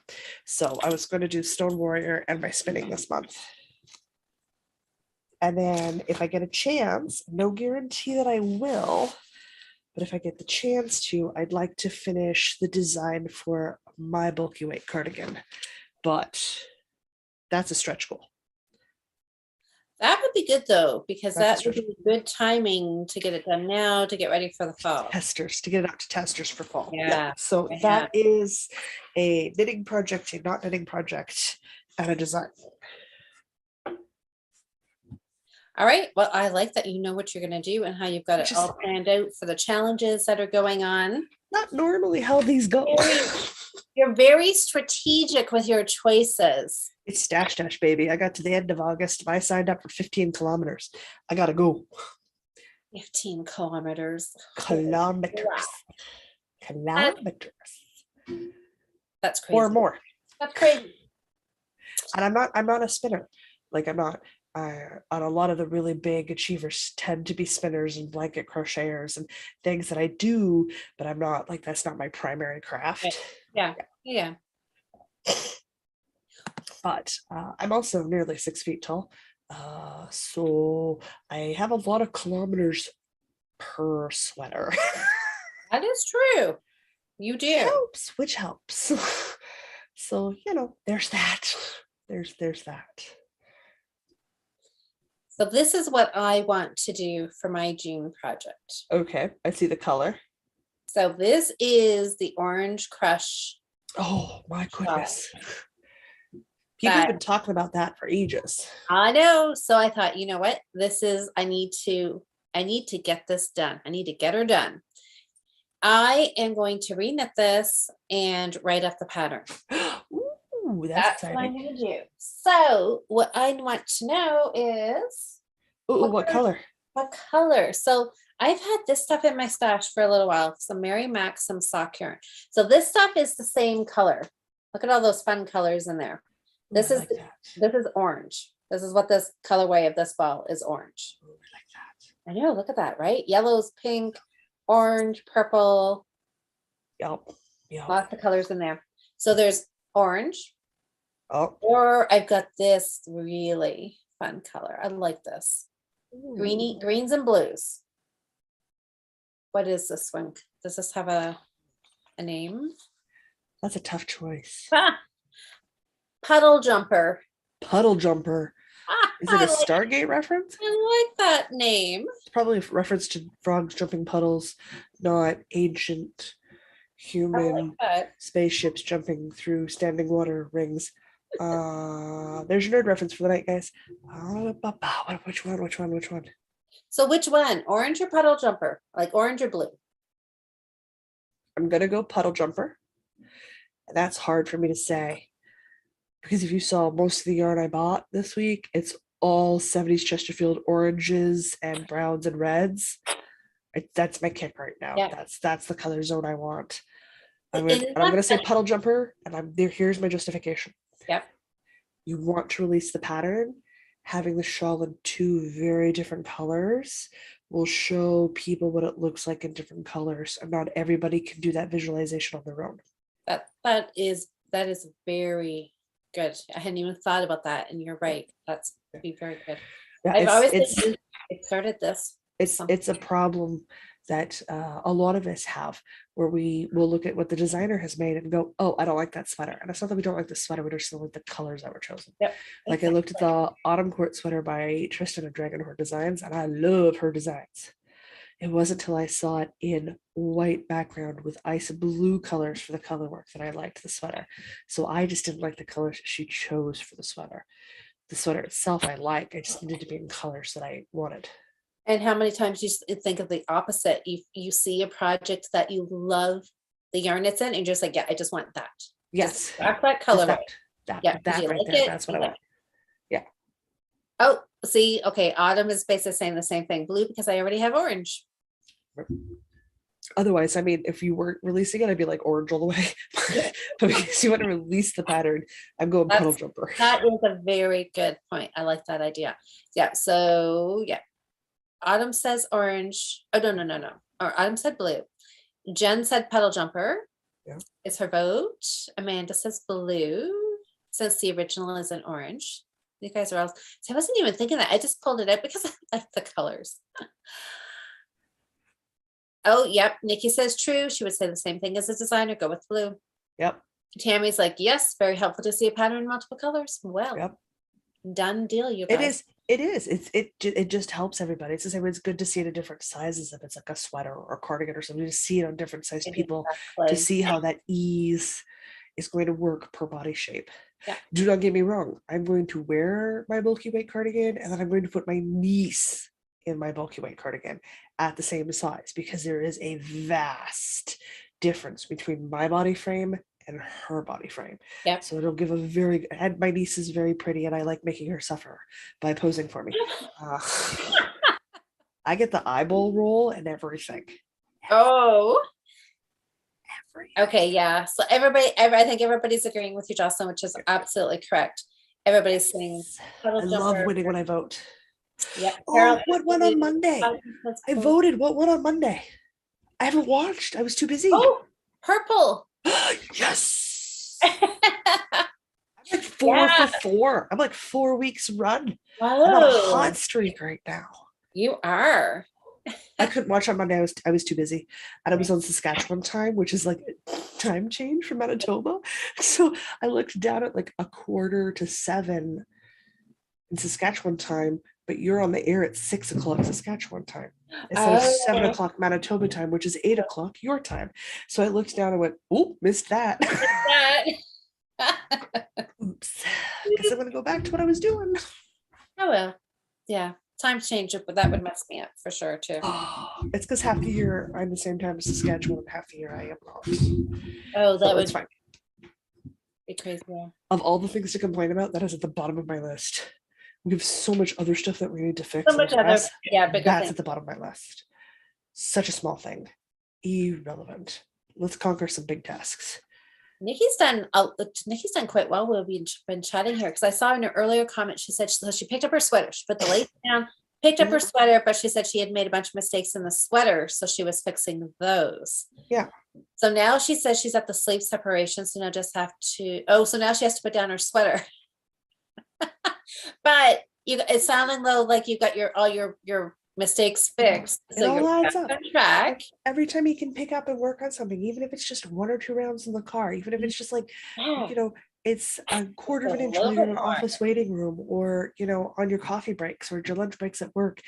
So I was going to do Stone Warrior and my spinning this month. And then if I get a chance, no guarantee that I will, but if I get the chance to, I'd like to finish the design for my bulky weight cardigan. But that's a stretch goal. That would be good though, because That's that would be good timing to get it done now to get ready for the fall. Testers, to get it out to testers for fall. Yeah. So Yeah. that is a knitting project, a not knitting project, and a design. All right. Well, I like that you know what you're going to do and how you've got it all planned out for the challenges that are going on. Not normally how these go. You're very strategic with your choices. It's stash dash, baby. I got to the end of August and I signed up for 15 kilometers. I gotta go. 15 kilometers. Kilometers. Wow. Kilometers. That's crazy. Or more. That's crazy. And I'm not a spinner. Like I'm not. On a lot of the really big achievers tend to be spinners and blanket crocheters and things that I do, but I'm not like, that's not my primary craft. Yeah. But I'm also nearly 6 feet tall. So I have a lot of kilometers per sweater. That is true. You do. Which helps. So, there's that. There's that. So this is what I want to do for my June project. Okay, I see the color. So this is the Orange Crush. Oh my goodness. People have been talking about that for ages. I know. So I thought, you know what? I need to get this done. I need to get her done. I am going to reknit this and write up the pattern. Ooh, that's exciting. What I'm going to do. So what I want to know is what color? What color? So I've had this stuff in my stash for a little while. Some Mary Maxim sock yarn. So this stuff is the same color. Look at all those fun colors in there. This is orange. This is what this colorway of this ball is, orange. Ooh, I like that. I know, look at that, right? Yellows, pink, orange, purple. Yep. Lots of colors in there. So there's orange. Oh. Or I've got this really fun color. I like this. Ooh. Greens and blues. What is this one? Does this have a name? That's a tough choice. Puddle Jumper. Puddle Jumper. Is it a Stargate reference? I like that name. It's probably a reference to frogs jumping puddles, not ancient human spaceships jumping through standing water rings. There's your nerd reference for the night, guys. Which one? So which one? Orange or Puddle Jumper? Like orange or blue? I'm gonna go Puddle Jumper. And that's hard for me to say. Because if you saw most of the yarn I bought this week, it's all 70s Chesterfield oranges and browns and reds. That's my kick right now. Yeah. That's the color zone I want. I'm gonna say Puddle Jumper, and here's my justification. Yep. You want to release the pattern, having the shawl in 2 very different colors will show people what it looks like in different colors, and not everybody can do that visualization on their own. That is very good. I hadn't even thought about that, and you're right. That's be very good. Yeah, I've always started this. It's a problem that a lot of us have, where we will look at what the designer has made and go, oh, I don't like that sweater. And it's not that we don't like the sweater, we just don't like the colors that were chosen. Yep, like exactly. I looked at the Autumn Court sweater by Tristan of Dragonheart Designs, and I love her designs. It wasn't until I saw it in white background with ice blue colors for the color work that I liked the sweater. So I just didn't like the colors she chose for the sweater. The sweater itself I like, I just needed to be in colors that I wanted. And how many times you think of the opposite? You see a project that you love the yarn it's in, and you're just like, yeah, I just want that. Yes. That's that color. That right there. That's what I want. Yeah. Oh, see, okay. Autumn is basically saying the same thing. Blue, because I already have orange. Otherwise, I mean, if you weren't releasing it, I'd be like orange all the way. Yeah. But because you want to release the pattern, I'm going puddle jumper. That is a very good point. I like that idea. Yeah. So yeah. Autumn says orange. Oh, no. Or Autumn said blue. Jen said puddle jumper. Yeah. Is her vote. Amanda says blue, since the original is in orange. You guys are all, so I wasn't even thinking that. I just pulled it out because I like the colors. Oh, yep. Nikki says true. She would say the same thing as a designer. Go with blue. Yep. Tammy's like, yes, very helpful to see a pattern in multiple colors. Well, Yep. done deal, you guys. It is. It just helps everybody. It's the same. It's good to see it in different sizes if it's like a sweater or a cardigan or something. To see it on different sized people, to see how that ease is going to work per body shape. Yeah. Do not get me wrong. I'm going to wear my bulky weight cardigan, and then I'm going to put my niece in my bulky weight cardigan at the same size, because there is a vast difference between my body frame and her body frame. Yeah. So it'll give a very, and my niece is very pretty, and I like making her suffer by posing for me. I get the eyeball roll and everything. Oh. Okay, yeah. So I think everybody's agreeing with you, Jocelyn, which is absolutely correct. Everybody's saying I love winning when I vote. Yep. Oh, what won on Monday? I voted. What won on Monday? I haven't watched. I was too busy. Oh, purple. Yes. I'm like 4 for 4. I'm like 4 weeks run. Wow. I'm on a hot streak right now. You are. I couldn't watch on Monday. I was too busy, and I was on Saskatchewan time, which is like time change from Manitoba. So I looked down at like 6:15 in Saskatchewan time, but you're on the air at 6 o'clock Saskatchewan time instead of 7 o'clock Manitoba time, which is 8 o'clock your time. So I looked down and went, "Oh, missed that." Oops. Guess I'm gonna go back to what I was doing. Oh well, yeah. Time change, but that would mess me up for sure too. It's because half the year I'm the same time as Saskatchewan, half the year I am not. Oh, that would fine. Be crazy. Of all the things to complain about, that is at the bottom of my list. We have so much other stuff that we need to fix. So much other, yeah, bigger that's things. at the bottom of my list. Such a small thing. Irrelevant. Let's conquer some big tasks. Nikki's done quite well. We've been chatting here because I saw in her earlier comment, she said she picked up her sweater. She put the lace down, picked up her sweater, but she said she had made a bunch of mistakes in the sweater, so she was fixing those. Yeah. So now she says she's at the sleeve separation, so now just have to, so now she has to put down her sweater. But it sounded though like you got all your mistakes fixed. It all adds up. On track. Every time you can pick up and work on something, even if it's just 1 or 2 rounds in the car, even if it's just like, it's a quarter of an inch while you're in an office waiting room, or, on your coffee breaks or your lunch breaks at work,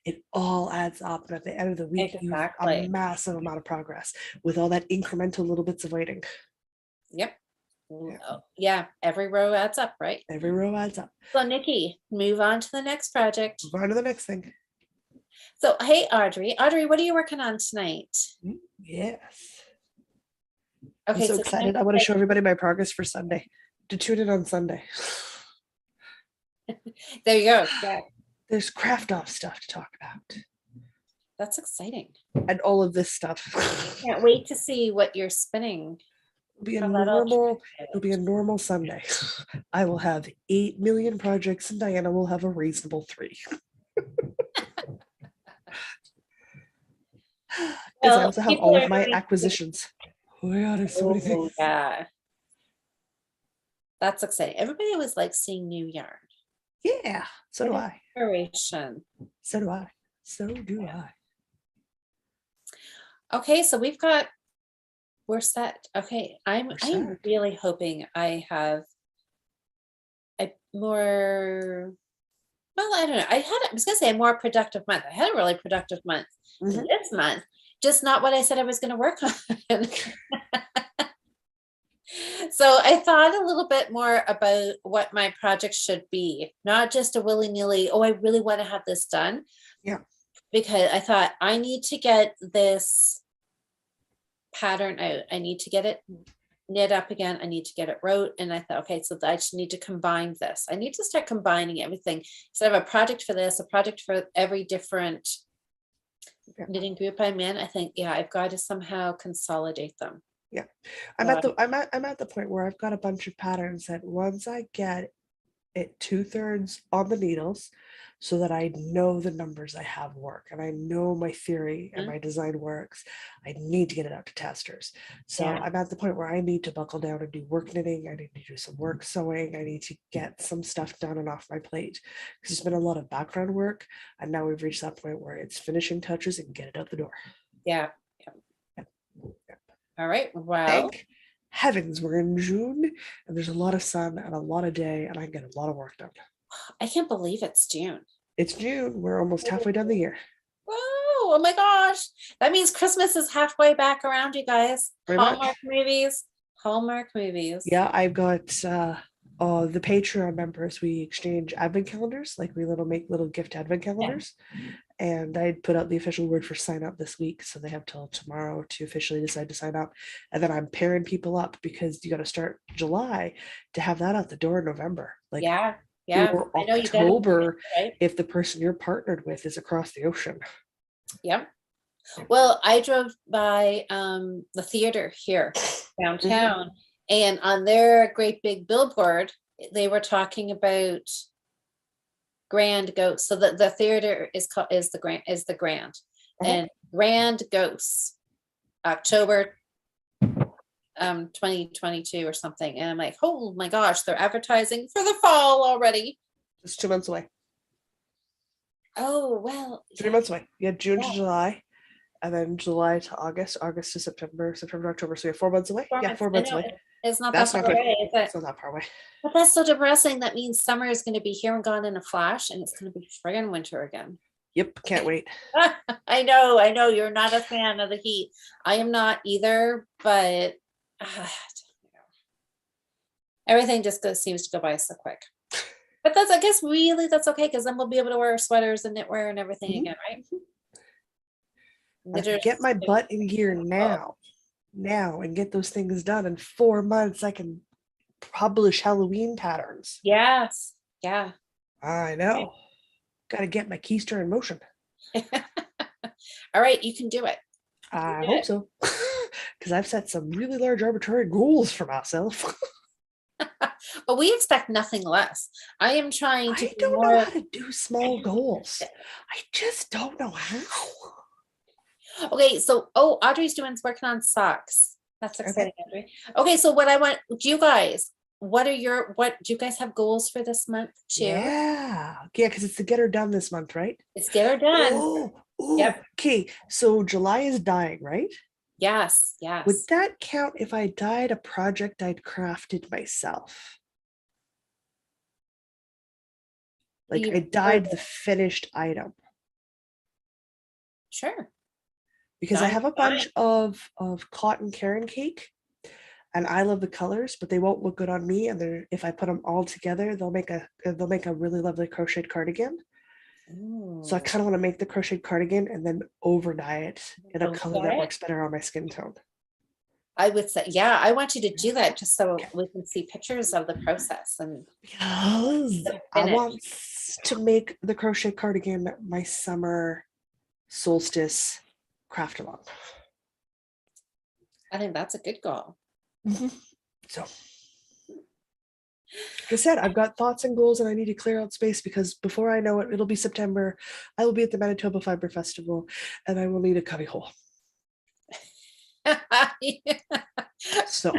it all adds up. And at the end of the week, you have a massive amount of progress with all that incremental little bits of waiting. Yep. Yeah. Every row adds up, right? Every row adds up. So Nikki, move on to the next project. Move on to the next thing. So, hey, Audrey, what are you working on tonight? Yes. Okay. I'm so excited. I want to show everybody my progress for Sunday. To tune in on Sunday. There you go. Yeah. There's craft off stuff to talk about. That's exciting. And all of this stuff. Can't wait to see what you're spinning. It'll be a normal Sunday. I will have 8 million projects and Diana will have a reasonable 3. Because I also have all of my acquisitions. Oh my God, there's so many things. Yeah. That's exciting. Everybody always likes seeing new yarn. Yeah, so do I. Inspiration. So do I. So do I. Okay, so we're set. Okay, I'm really hoping I have a more, well, I don't know. I was gonna say a more productive month. I had a really productive month this month, just not what I said I was gonna work on. So I thought a little bit more about what my project should be, not just a willy-nilly, I really want to have this done. Yeah. Because I thought I need to get this pattern out. I need to get it knit up again. I need to get it wrote. And I thought, okay, so I just need to combine this. I need to start combining everything. So I have a project for this, a project for every different Yeah. knitting group I'm in, I think, yeah, I've got to somehow consolidate them. Yeah. Uh, I'm at the point where I've got a bunch of patterns that once I get it 2/3 on the needles so that I know the numbers I have work and I know my theory and mhm, my design works. I need to get it out to testers. So yeah, I'm at the point where I need to buckle down and do work knitting. I need to do some work sewing. I need to get some stuff done and off my plate because there's been a lot of background work. And now we've reached that point where it's finishing touches and get it out the door. yeah, yeah. Yep. Yep. All right. Well, Thank heavens we're in June and there's a lot of sun and a lot of day and I can get a lot of work done. I can't believe it's June. It's June. We're almost halfway done the year. Whoa, oh my gosh. That means Christmas is halfway back around, you guys. Pretty Hallmark much. movies. Hallmark movies. Yeah, I've got the Patreon members. We exchange advent calendars, like we make little gift advent Yeah. calendars. And I put out the official word for sign up this week, so they have till tomorrow to officially decide to sign up. And then I'm pairing people up because you got to start July to have that out the door in November, like Yeah. Yeah. or I know you got to, October right? if the person you're partnered with is across the ocean. Yep. Well, I drove by the theater here downtown, and on their great big billboard, they were talking about Grand Ghosts. So the theater is called is the Grand, Uh-huh. and Grand Ghosts, October 2022 or something. And I'm like, oh my gosh, they're advertising for the fall already. It's 2 months away. Oh well, 3 months away. You had June to yeah. July, and then July to August, August to September, September to October. So you have 4 months away. Yeah, 4 months away. It's not That's that not far good. away, is it? It's not that far away. But that's so depressing. That means summer is going to be here and gone in a flash, and it's going to be friggin' winter again. Yep, can't wait. I know you're not a fan of the heat. I am not either, but everything just seems to go by so quick. But that's, I guess, really that's okay because then we'll be able to wear sweaters and knitwear and everything Mhm. again, right? I can get my butt in gear now, and get those things done. In 4 months, I can publish Halloween patterns. Yes, yeah. I know. Got to get my keister in motion. All right, you can do it. I hope so, because I've set some really large arbitrary goals for myself. But we expect nothing less. I am trying to I be don't more. know how to do small goals. I just don't know how. Okay, so Audrey's working on socks. That's Okay. exciting, Audrey. Okay, so what do you guys, what do you guys have goals for this month too? Yeah, because it's to get her done this month, right? It's get her done. Oh, Yep. okay. So July is dying, right? Yes, Would yes. that count if I dyed a project I'd crafted myself? Like I dyed the finished item. Sure. Because I Done, have a got bunch it. of cotton Karen cake and I love the colors, but they won't look good on me. And they're, if I put them all together, they'll make a really lovely crocheted cardigan. So I Ooh. kind of want to make the crocheted cardigan and then over dye it in a color that Okay. works better on my skin tone. I would say, yeah, I want you to do that just so we can see pictures of the process and Because the I finish. want to make the crochet cardigan my summer solstice craft along. I think that's a good goal. So, like I said, I've got thoughts and goals, and I need to clear out space because before I know it, it'll be September. I will be at the Manitoba Fiber Festival, and I will need a cubby hole. So,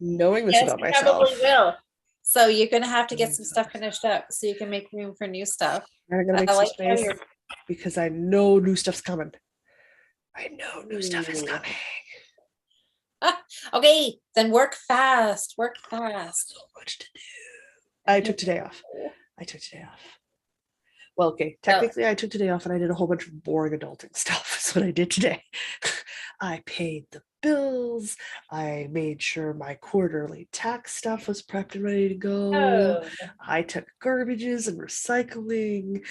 knowing this Yes, about you myself, probably will. So you're gonna have to get some stuff finished up so you can make room for new stuff. I'm gonna make some space because I know new stuff's coming. I know new stuff is coming. Okay, then work fast. Work fast. So much to do. I took today off. Well, okay, technically I took today off and I did a whole bunch of boring adulting stuff. That's what I did today. I paid the bills. I made sure my quarterly tax stuff was prepped and ready to go. Oh. I took garbages and recycling.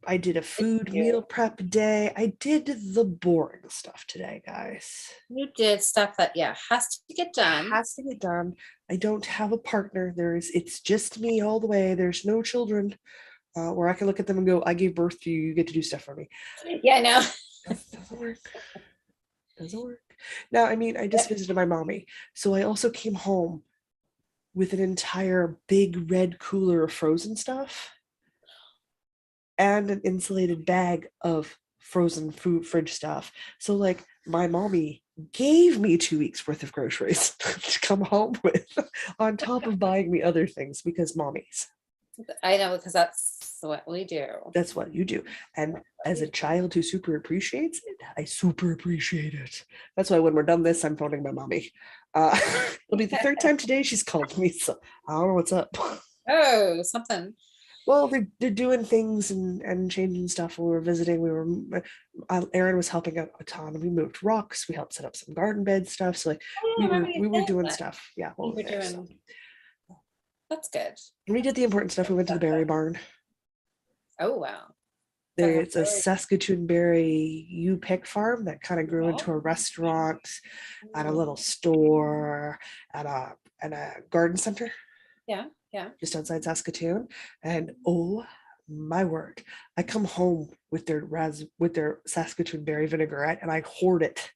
I did a food meal prep day. I did the boring stuff today, guys. You did stuff that, yeah, has to get done. Has to get done. I don't have a partner. It's just me all the way. There's no children. where I can look at them and go, I gave birth to you, you get to do stuff for me. Yeah, I know. Doesn't work. Doesn't work. Now, I mean, I just visited my mommy. So I also came home with an entire big red cooler of frozen stuff and an insulated bag of frozen food fridge stuff. So like my mommy gave me 2 weeks worth of groceries to come home with on top of buying me other things because mommies. I know, because that's what we do. That's what you do. And as a child who super appreciates it, I super appreciate it. That's why when we're done this, I'm phoning my mommy. It'll be the third time today she's called me, so I don't know what's up. Oh, something. Well, they're doing things and changing stuff. When we were visiting, Erin was helping out a ton. We moved rocks. We helped set up some garden bed stuff. So like Oh, I remember you we were saying doing that. stuff. Yeah, You well, were there. So doing, that's good. we did the important stuff. We went to the berry barn. Oh, wow. Gotta There, have it's a berries. Saskatoon berry you pick farm that kind of grew into a Oh. restaurant and a little store and a garden center Yeah, yeah. just outside Saskatoon. And oh my word, I come home with their Saskatoon berry vinaigrette and I hoard it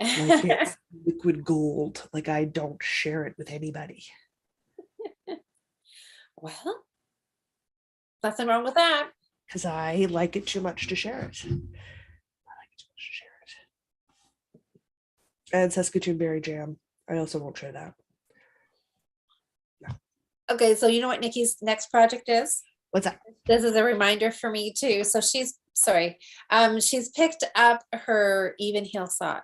like it's liquid gold. Like I don't share it with anybody Well, nothing wrong with that. because I like it too much to share it. I like it too much to share it. And Saskatoon berry jam. I also won't share that. Okay, so you know what Nikki's next project is? What's that? This is a reminder for me too. So she's picked up her even heel sock.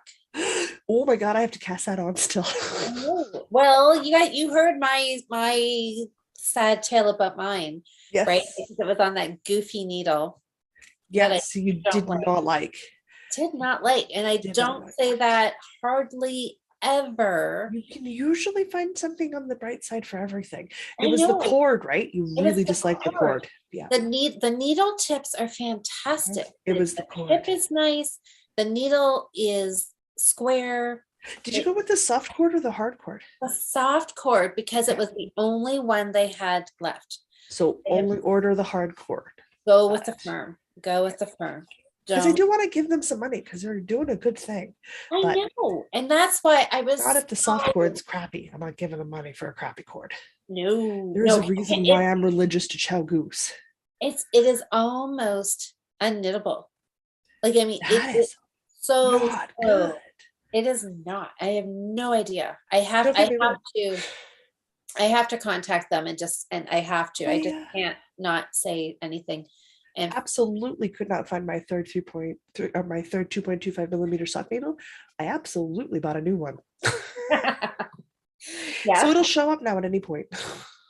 Oh my god, I have to cast that on still. Oh, well, you heard my sad tale about mine, right? Yes. Because it was on that goofy needle that I Yes, you don't did like. not like. Did not like, and I Did not don't like. say that hardly ever. You can usually find something on the bright side for everything. It I was the know cord, right? You it was really the disliked the cord. cord. Yeah. The needle tips are fantastic. It was the The cord. tip is nice. The needle is square. Did you go with the soft cord or the hard cord? The soft cord because it was the only one they had left. So They have- only order the hard cord. Go with the firm. Go with the firm. Because I Don't. do want to give them some money because they're doing a good thing. I But know, and that's why I not was if the soft cord's crappy. I'm not giving them money for a crappy cord. no, There's no. a reason why I'm religious to Chow Goose. It is almost unknittable. Like I mean, That it's is so not good. slow. It is not. I have no idea. Don't get me wrong. I have to contact them and I have to. I just I can't not say anything. And absolutely could not find my third 3.3 or my third 2.25 millimeter sock needle. I absolutely bought a new one. So yeah, it'll show up now at any point.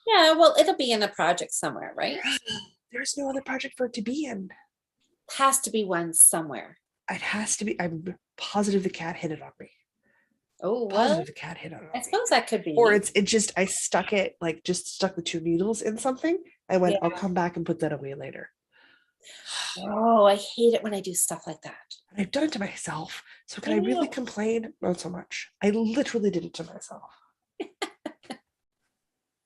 yeah. Well, it'll be in a project somewhere, right? There's no other project for it to be in. Has to be one somewhere. It has to be. I'm positive the cat hit it on me. Oh well, Positive the cat hit it on I me. suppose that could be. Or it just I stuck it like just stuck the two needles in something. I went, Yeah. I'll come back and put that away later. Oh, I hate it when I do stuff like that. And I've done it to myself. So can I I really know. complain? Not so much. I literally did it to myself.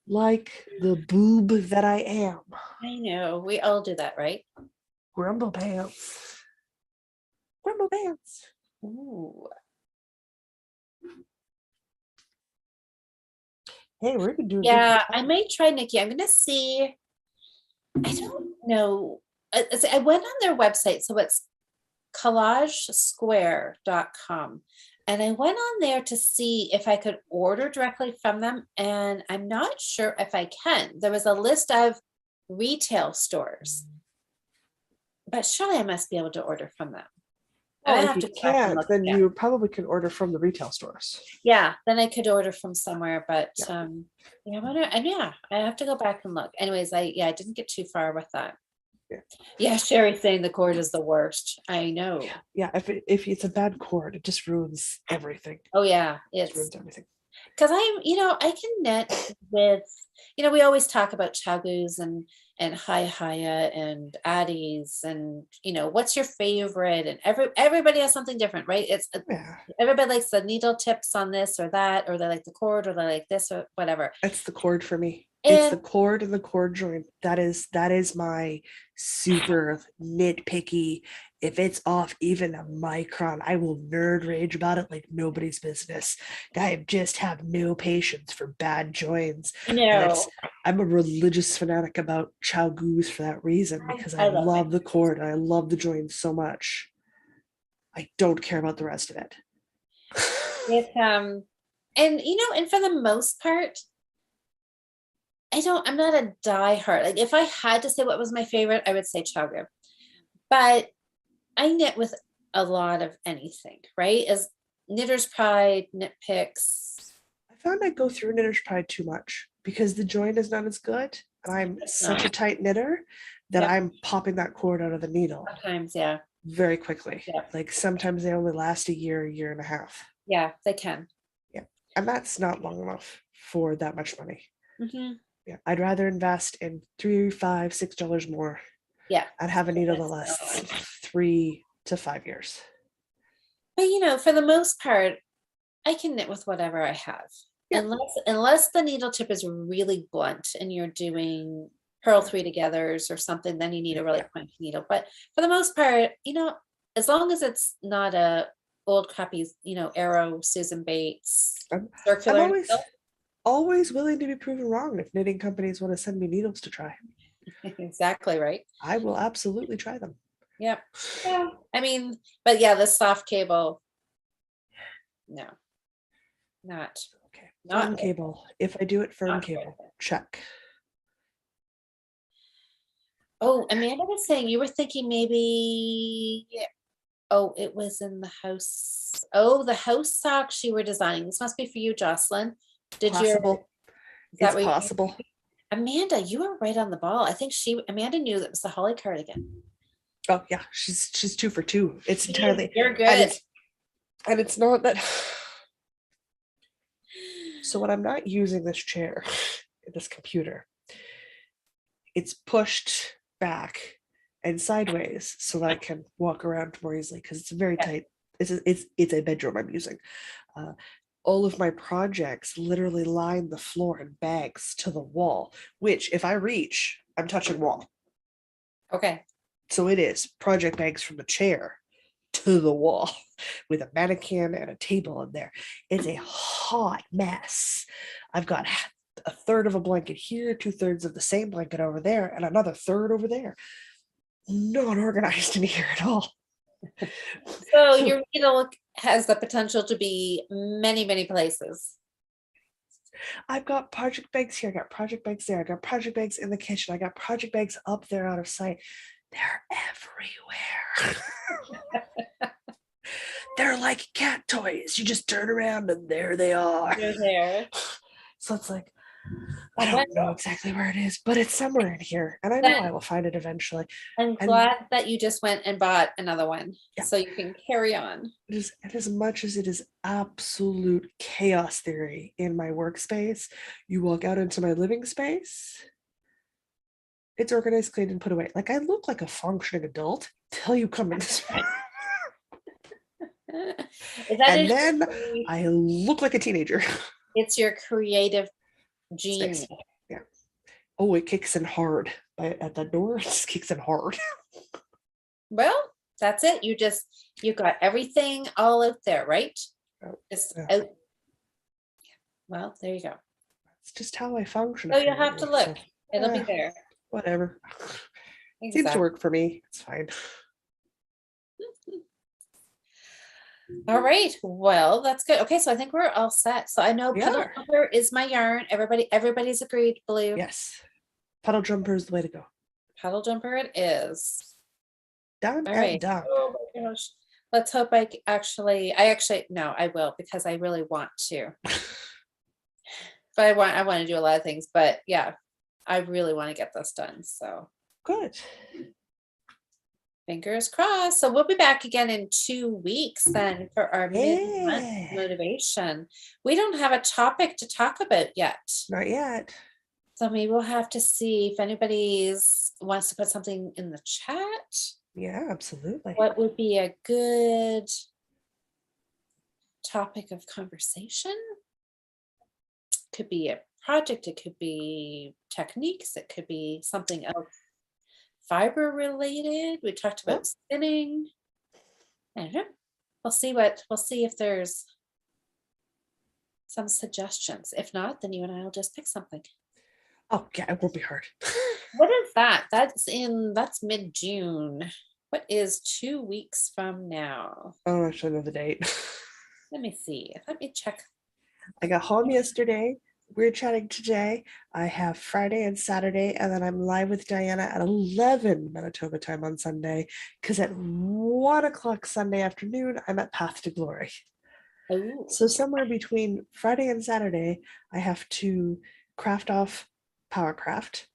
Like the boob that I am. I know. We all do that, right? Grumble pants. Grumble pants. Ooh. Hey, we're gonna do Yeah, I might try Nikki. I'm gonna see. I don't know. I went on their website, so it's collagesquare.com. And I went on there to see if I could order directly from them, and I'm not sure if I can. There was a list of retail stores, but surely I must be able to order from them. I Well, have if to you go back and can't, look then again. you probably can order from the retail stores. Yeah, then I could order from somewhere, but Yeah. yeah, I have to go back and look. Anyways, I didn't get too far with that. Yeah. Yeah, Sherry's saying the cord is the worst. I know. Yeah, if it's a bad cord, it just ruins everything. Oh yeah, It it's ruins everything. because I can knit with, we always talk about chagus and Haya and Addis and what's your favorite, and everybody has something different, right? It's Yeah, everybody likes the needle tips on this or that, or they like the cord, or they like this or whatever. that's the cord for me. It's the And cord and the cord joint. That is my super nitpicky. If it's off even a micron, I will nerd rage about it like nobody's business. I just have no patience for bad joints. And it's no, I'm a religious fanatic about Chow Goose for that reason because I I love it. love the cord and I love the joint so much. I don't care about the rest of it. It and and for the most part, I'm not a diehard. Like if I had to say what was my favorite, I would say Chaga. But I knit with a lot of anything, right? As knitter's pride, nitpicks. I found I go through Knitter's Pride too much because the joint is not as good. And I'm It's such a not. tight knitter that Yep. I'm popping that cord out of the needle Sometimes, yeah. very quickly. Yep. Like sometimes they only last a year and a half. Yeah, they can. Yeah. And that's not long enough for that much money. Hmm. Yeah. I'd rather invest in $3, $5, $6 more Yeah. and have a needle that So, lasts 3 to 5 years. but for the most part, I can knit with whatever I have. Yeah. Unless the needle tip is really blunt and you're doing purl three togethers or something, then you need a really Yeah. pointy needle. But for the most part, as long as it's not a old crappy, arrow Susan Bates I'm circular always always willing to be proven wrong if knitting companies want to send me needles to try. needle. Exactly right. I will absolutely try them. Yep. Yeah. I mean, but yeah, the soft cable, no, not Okay. not Fern cable. If I do it, fern not cable. Check. Oh, Amanda was saying you were thinking maybe, oh, it was in the house. Oh, the house socks you were designing. This must be for you, Jocelyn. Possible. Is that It's what you possible. Amanda, you are right on the ball. I think Amanda knew that was the Holly cardigan. Oh yeah, she's 2 for 2. It's entirely You're and good. it's not that. So when I'm not using this chair, this computer, it's pushed back and sideways so that I can walk around more easily because it's very Yeah. tight. It's a bedroom I'm using. Uh, all of my projects literally line the floor in bags to the wall, which if I reach, I'm touching wall. Okay. So it is project bags from the chair to the wall with a mannequin and a table in there. It's a hot mess. I've got a third of a blanket here, 2/3 of the same blanket over there, and another third over there. Not organized in here at all. So So your needle has the potential to be many, many places. I've got project bags here, I got project bags there, I got project bags in the kitchen, I got project bags up there out of sight. They're everywhere. They're like cat toys. You just turn around and there they are. You're there. So it's like, I I don't know exactly where it is, but it's somewhere in here. And I know I will find it eventually. I'm And glad that you just went and bought another one yeah, so you can carry on. and as much as it is absolute chaos theory in my workspace, you walk out into my living space, it's organized, cleaned, and put away. Like I look like a functioning adult till you come in this room. And then I look like a teenager. It's your creative genius. Nice. Yeah. Oh, it kicks in hard. At the door, it just kicks in hard. Well, that's it. You got everything all out there, right? Oh, Just yeah. out. Well, there you go. It's just how I function. So you'll have to look. So, It'll be there. whatever. Exactly. Seems to work for me. It's fine. All right. Well, that's good. Okay, so I think we're all set. So I know We puddle are. jumper is my yarn. Everybody's agreed, Blue. Yes. Puddle jumper is the way to go. Puddle jumper it is. Done All and right. done. Oh my gosh. Let's hope no, I will because I really want to. But I want to do a lot of things, but yeah, I really want to get this done. So Good. fingers crossed. So we'll be back again in 2 weeks then for our mid-month Yeah. motivation. We don't have a topic to talk about yet. Not yet. So maybe we'll have to see if anybody's wants to put something in the chat. Yeah, absolutely. What would be a good topic of conversation? Could be a project, it could be techniques, it could be something else fiber related. We talked Oh, about spinning. I don't know. We'll see if there's some suggestions. If not, then you and I will just pick something. oh yeah, it won't be hard. What is that? That's mid-June. What is 2 weeks from now? Oh, I should know the date. Let me see. Let me check. I got home yesterday. We're chatting today. I have Friday and Saturday, and then I'm live with Diana at 11 Manitoba time on Sunday. Because at 1 o'clock Sunday afternoon, I'm at Path to Glory. Oh, So somewhere between Friday and Saturday, I have to craft off Powercraft.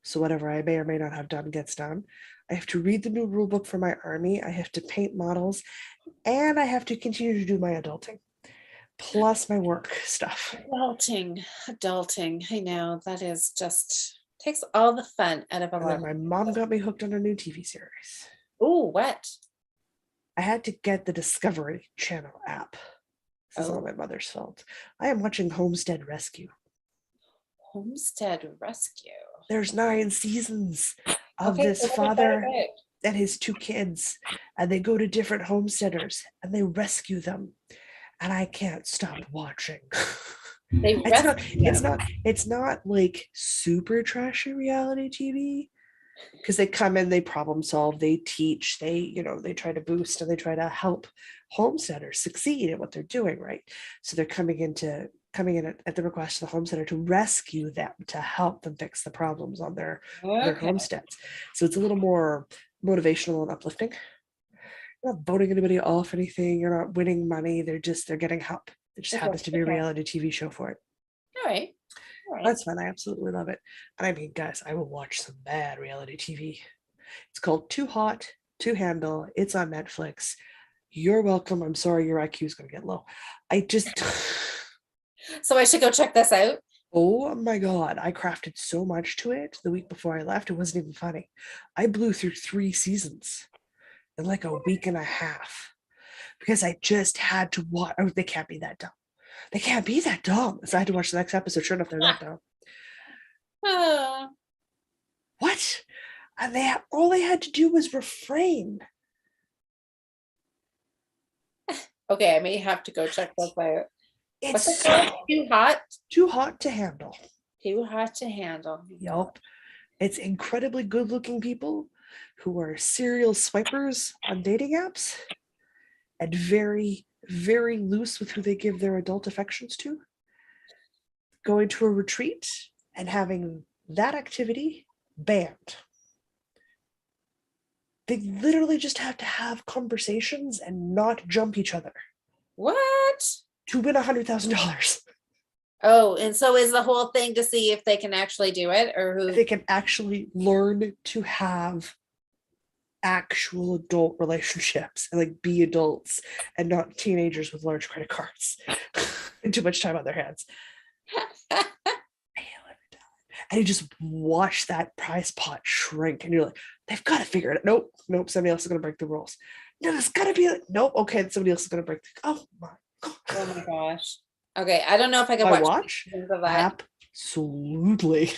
So whatever I may or may not have done gets done. I have to read the new rule book for my army. I have to paint models, and I have to continue to do my adulting, plus my work stuff. adulting. I know that is just takes all the fun out of a And then lot. my mom got me hooked on a new TV series. Oh, what? I had to get the Discovery Channel app. This is all Oh, my mother's fault. I am watching Homestead Rescue. Homestead Rescue. There's 9 seasons of Okay, this so what is that father about? and his 2 kids, and they go to different homesteaders and they rescue them. And I can't stop watching. They rescue them. It's not like super trashy reality TV, because they come in, they problem solve, they teach, they try to boost and they try to help homesteaders succeed at what they're doing, right? So they're coming in at the request of the homesteader to rescue them, to help them fix the problems on their Okay. homesteads. So it's a little more motivational and uplifting. You're not voting anybody off anything, you're not winning money, they're getting help. It just happens to be a Okay. reality TV show for it. All right. All right. That's fun. I absolutely love it. And I mean, guys, I will watch some bad reality TV. It's called Too Hot to Handle. It's on Netflix. You're welcome. I'm sorry your IQ is going to get low. I just, So I should go check this out. oh my God, I crafted so much to it the week before I left. It wasn't even funny. I blew through 3 seasons in like a week and a half because I just had to watch. Oh, they can't be that dumb. They can't be that dumb. So I had to watch the next episode. Sure enough, they're that dumb. Oh, What? And all they had to do was refrain. okay, I may have to go check this out. What's It's it called? Too hot? too hot to handle. Too hot to handle. Yup. It's incredibly good looking people who are serial swipers on dating apps and very, very loose with who they give their adult affections to. Going to a retreat and having that activity banned. They literally just have to have conversations and not jump each other What? to win $100,000. Oh, and so is the whole thing to see if they can actually do it or who? They can actually learn to have actual adult relationships and like be adults and not teenagers with large credit cards and too much time on their hands. And you just watch that prize pot shrink and you're like, they've got to figure it out. Nope, somebody else is going to break the rules. No, there's got to be nope, okay, somebody else is going to break oh my gosh. Okay, I don't know if I can watch absolutely.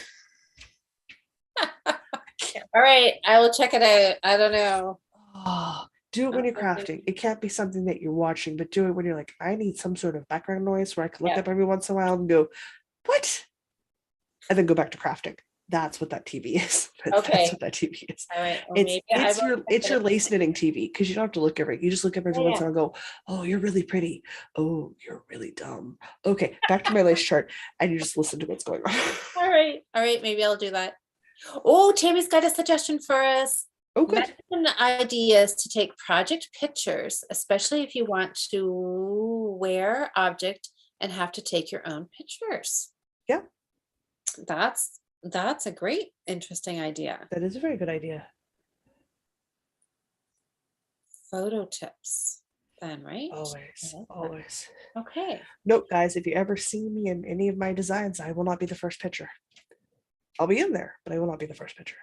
All right, I will check it out. I don't know. Oh, do it when you're crafting. It can't be something that you're watching, but do it when you're like, I need some sort of background noise where I can look up every once in a while and go, what? And then go back to crafting. That's what that TV is. Okay. That's what that TV is. All right. Well, it's your lace knitting TV, because you don't have to look every. You just look up every once in a while and go, oh, you're really pretty. Oh, you're really dumb. Okay, back to my lace chart, and you just listen to what's going on. All right. Maybe I'll do that. Oh, Tammy's got a suggestion for us. Oh, good. Ideas to take project pictures, especially if you want to wear object and have to take your own pictures. Yeah. That's a great, interesting idea. That is a very good idea. Photo tips then, right? Always. Okay. Note, guys, if you ever see me in any of my designs, I will not be the first picture. I'll be in there, but I will not be the first picture.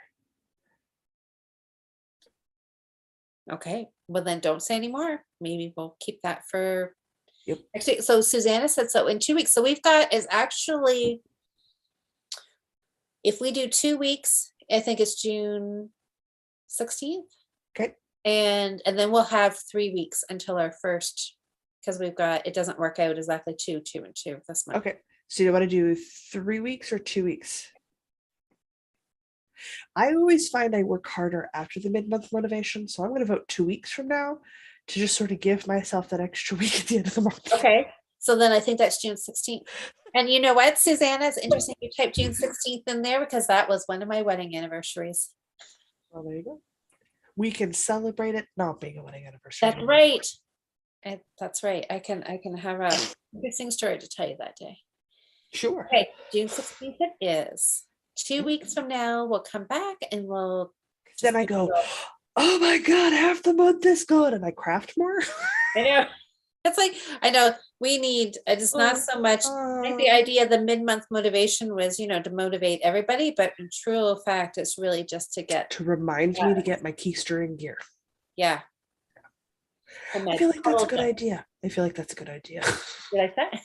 Okay. Well, then don't say anymore. Maybe we'll keep that for Yep. next week. So Susanna said so in 2 weeks. So we've got is actually If we do 2 weeks, I think it's June 16th. Okay. And then we'll have 3 weeks until our first, because we've got, it doesn't work out exactly two and two this month. Okay. So you want to do 3 weeks or 2 weeks? I always find I work harder after the mid-month motivation, so I'm going to vote 2 weeks from now to just sort of give myself that extra week at the end of the month. Okay. So then I think that's June 16th. And you know what, Susanna, it's interesting you typed June 16th in there because that was one of my wedding anniversaries. Well, there you go. We can celebrate it not being a wedding anniversary. That's right. That's right. I can have a interesting story to tell you that day. Sure. Okay, June 16th it is. 2 weeks from now, we'll come back and we'll. Then I go, oh my God, half the month is gone, and I craft more. I know. It's like, I know we need, it's not so much like the idea of the mid-month motivation was, to motivate everybody, but in true fact, it's really just to get. To remind me to get my keister in gear. Yeah. I feel like that's a good idea. I feel like that's a good idea. You like that?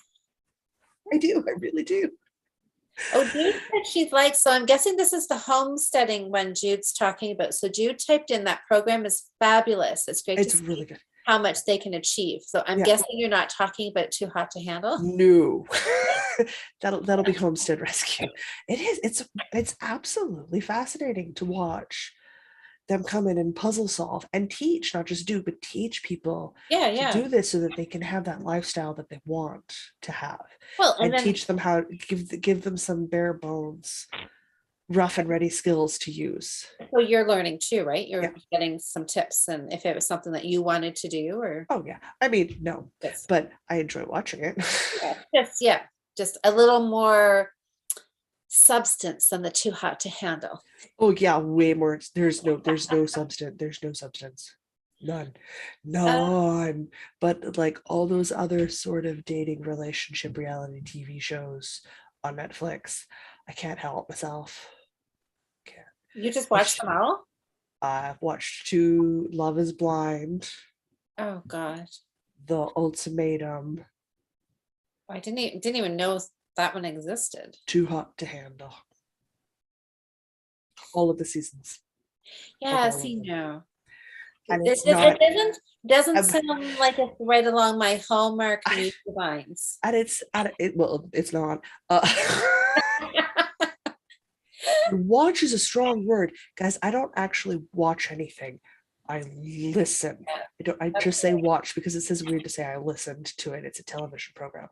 I do. I really do. Oh, Jude said she'd like, so I'm guessing this is the homesteading one Jude's talking about. So Jude typed in that program is fabulous. It's great. It's really good. How much they can achieve. So I'm guessing you're not talking about Too Hot to Handle. No. that'll be Homestead Rescue. It is. It's absolutely fascinating to watch them come in and puzzle solve and teach, not just do, but teach people to do this so that they can have that lifestyle that they want to have. Well, and then teach them how to give them some bare bones, rough and ready skills to use. So you're learning too, right? You're getting some tips, and if it was something that you wanted to do, or I mean, no, but I enjoy watching it. Just a little more substance than the Too Hot to Handle. Oh yeah, way more. There's no substance. There's no substance. None. But like all those other sort of dating relationship reality TV shows on Netflix, I can't help myself. You just watched them all? I've watched 2, Love is Blind. Oh God. The Ultimatum. I didn't even know that one existed. Too Hot to Handle. All of the seasons. Yeah, see, no. And it doesn't sound like it's right along my Hallmark lines. And it's not. Watch is a strong word, guys. I don't actually watch anything. I listen. I just say watch because it says weird to say I listened to it. It's a television program.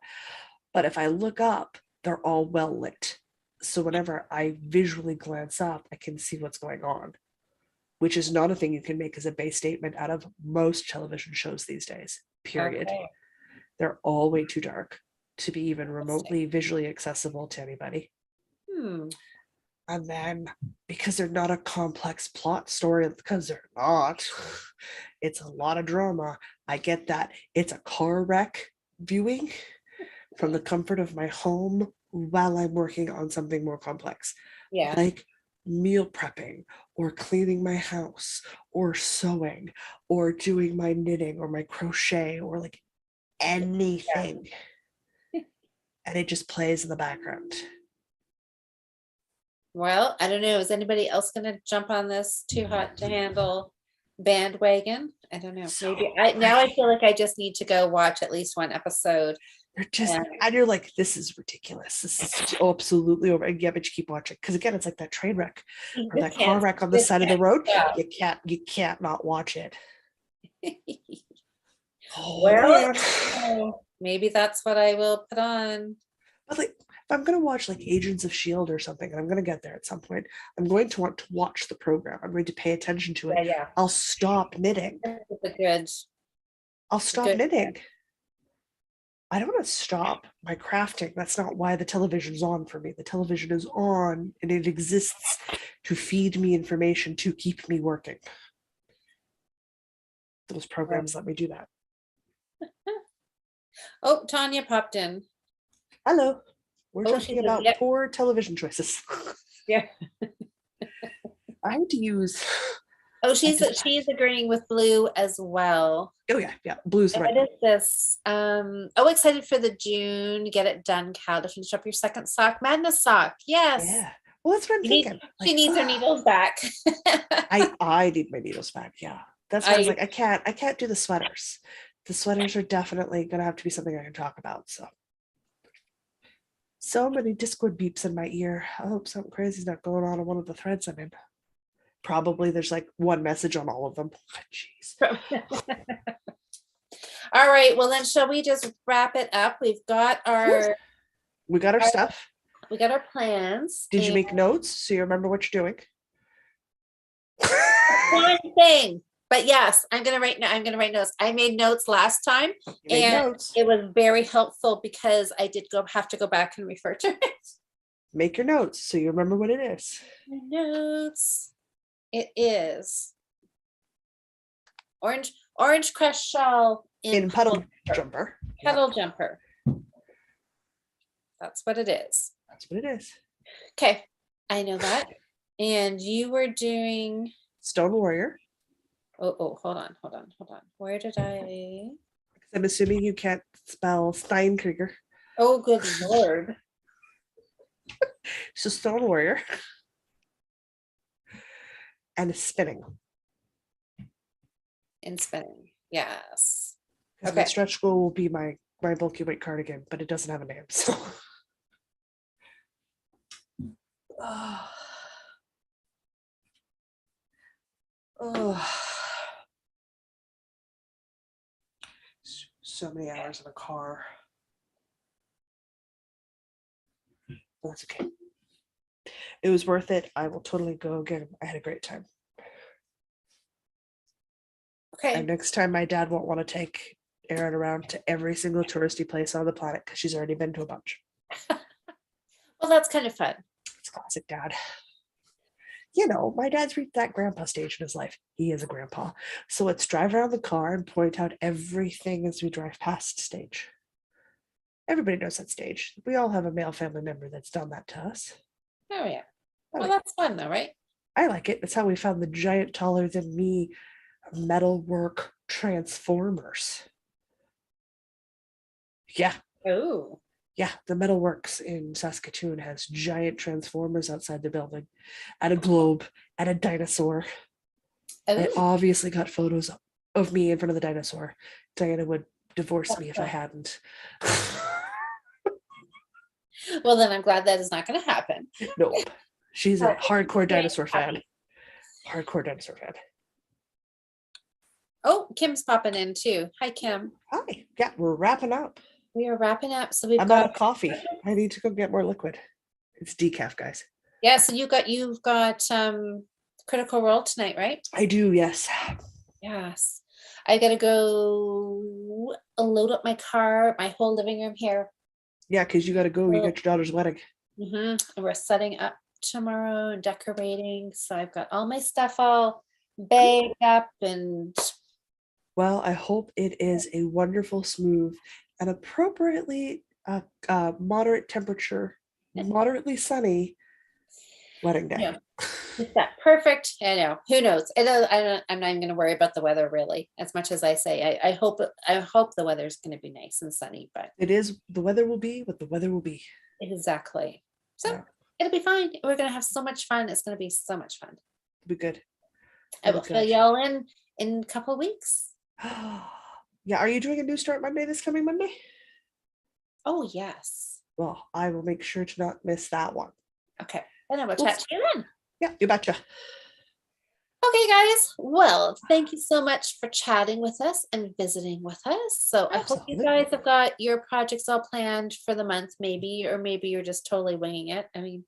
But if I look up, they're all well lit. So whenever I visually glance up, I can see what's going on, which is not a thing you can make as a base statement out of most television shows these days, period. Okay. They're all way too dark to be even remotely visually accessible to anybody. And then because they're not a complex plot story, because they're not, it's a lot of drama. I get that. It's a car wreck viewing from the comfort of my home while I'm working on something more complex. Yeah. Like meal prepping or cleaning my house or sewing or doing my knitting or my crochet or like anything. Yeah. And it just plays in the background. Well, I don't know. Is anybody else going to jump on this Too Hot to Handle bandwagon? I don't know. Maybe now I feel like I just need to go watch at least one episode. And you're like, this is ridiculous. This is absolutely over. And but you keep watching because again, it's like that train wreck or that car wreck on the side of the road. Yeah. You can't not watch it. Maybe that's what I will put on. But like, if I'm going to watch like Agents of S.H.I.E.L.D. or something, and I'm going to get there at some point, I'm going to want to watch the program. I'm going to pay attention to it. Yeah. I'll stop knitting. I'll stop knitting. I don't want to stop my crafting. That's not why the television's on for me. The television is on and it exists to feed me information, to keep me working. Those programs let me do that. Oh, Tanya popped in. Hello. We're talking about poor television choices. Yeah. I had to use. Oh, she's agreeing with Blue as well. Oh yeah. Blue's right. What is this? Excited for the June. Get it done, Cal, to finish up your second sock. Madness sock. Yes. Yeah. Well, that's what I'm She needs, thinking. she Like, needs her needles back. I need my needles back. Yeah. That's why I was I like, I can't do the sweaters. The sweaters are definitely gonna have to be something I can talk about. So many Discord beeps in my ear. I hope something crazy's not going on one of the threads I'm in. Probably there's like one message on all of them. Jeez. All right, well then shall we just wrap it up? We've got We got our stuff. we got our plans. Did you make notes so you remember what you're doing? One thing, but yes, I'm gonna write notes. I made notes last time, You made and notes. it was very helpful because I did have to go back and refer to it. Make your notes so you remember what it is. My notes. It is orange crush shawl In puddle jumper. Puddle jumper. That's what it is. That's what it is. Okay, I know that. And you were doing. Stone Warrior. Oh, hold on. Where did I? I'm assuming you can't spell Steinkrieger. Oh, good Lord. So Stone Warrior. And spinning. In spinning. Yes. Okay. My stretch goal will be my bulky weight cardigan, but it doesn't have a name. So so many hours in a car. That's okay. It was worth it. I will totally go again. I had a great time. Okay. And next time my dad won't want to take Erin around to every single touristy place on the planet because she's already been to a bunch. Well, that's kind of fun. It's classic dad. You know, my dad's reached that grandpa stage in his life. He is a grandpa. So let's drive around the car and point out everything as we drive past stage. Everybody knows that stage. We all have a male family member that's done that to us. Oh, yeah. Well, that's fun though, right? I like it. That's how we found the giant taller than me metalwork transformers. Yeah. Oh. Yeah, the Metalworks in Saskatoon has giant transformers outside the building, and a globe, and a dinosaur. Oh. I obviously got photos of me in front of the dinosaur. Diana would divorce me if I hadn't. Well, then I'm glad that is not going to happen. Nope. She's a hardcore dinosaur fan. Hardcore dinosaur fan. Oh, Kim's popping in too. Hi, Kim. Hi. Yeah, we're wrapping up. We are wrapping up. So I'm out of coffee. I need to go get more liquid. It's decaf, guys. Yeah, so you've got Critical Role tonight, right? I do, yes. Yes. I gotta go load up my car, my whole living room here. Yeah, because you gotta go. You got your daughter's wedding. And we're setting up tomorrow and decorating. So I've got all my stuff all bagged up and. Well, I hope it is a wonderful, smooth, and appropriately moderate temperature, moderately sunny wedding day. Yeah. It's that perfect. I know. Who knows? I'm not even going to worry about the weather really, as much as I say. I hope the weather's going to be nice and sunny. But it is. The weather will be what the weather will be. Exactly. So it'll be fine. We're going to have so much fun. It's going to be so much fun. It'll be good. I will fill y'all in a couple of weeks. Yeah. Are you doing a New Start Monday this coming Monday? Oh, yes. Well, I will make sure to not miss that one. Okay. Then I will chat to you then. Yeah, you betcha. Okay, guys. Well, thank you so much for chatting with us and visiting with us. So I hope you guys have got your projects all planned for the month, maybe, or maybe you're just totally winging it. I mean,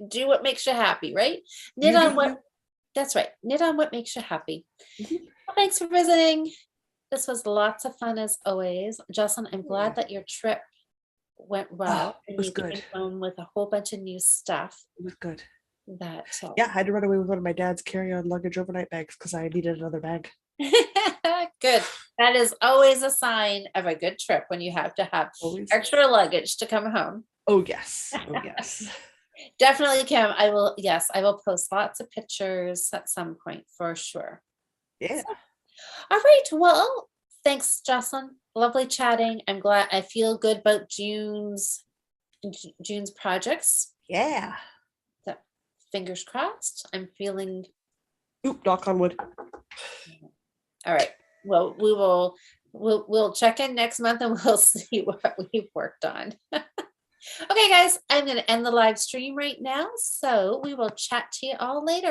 do what makes you happy, right? That's right. Knit on what makes you happy. Well, thanks for visiting. This was lots of fun as always. Jocelyn, I'm glad that your trip went well. It was good. Came home with a whole bunch of new stuff. It was good. Yeah, I had to run away with one of my dad's carry-on luggage overnight bags because I needed another bag. Good. That is always a sign of a good trip when you have to have extra luggage to come home. Oh yes. Oh yes. Definitely, Kim. I will post lots of pictures at some point for sure. Yeah. So, all right. Well, thanks, Jocelyn. Lovely chatting. I'm glad. I feel good about June's projects. Yeah. So fingers crossed. I'm feeling Oop, knock on wood. all right. Well, we'll check in next month and we'll see what we've worked on. Okay, guys, I'm going to end the live stream right now. So we will chat to you all later.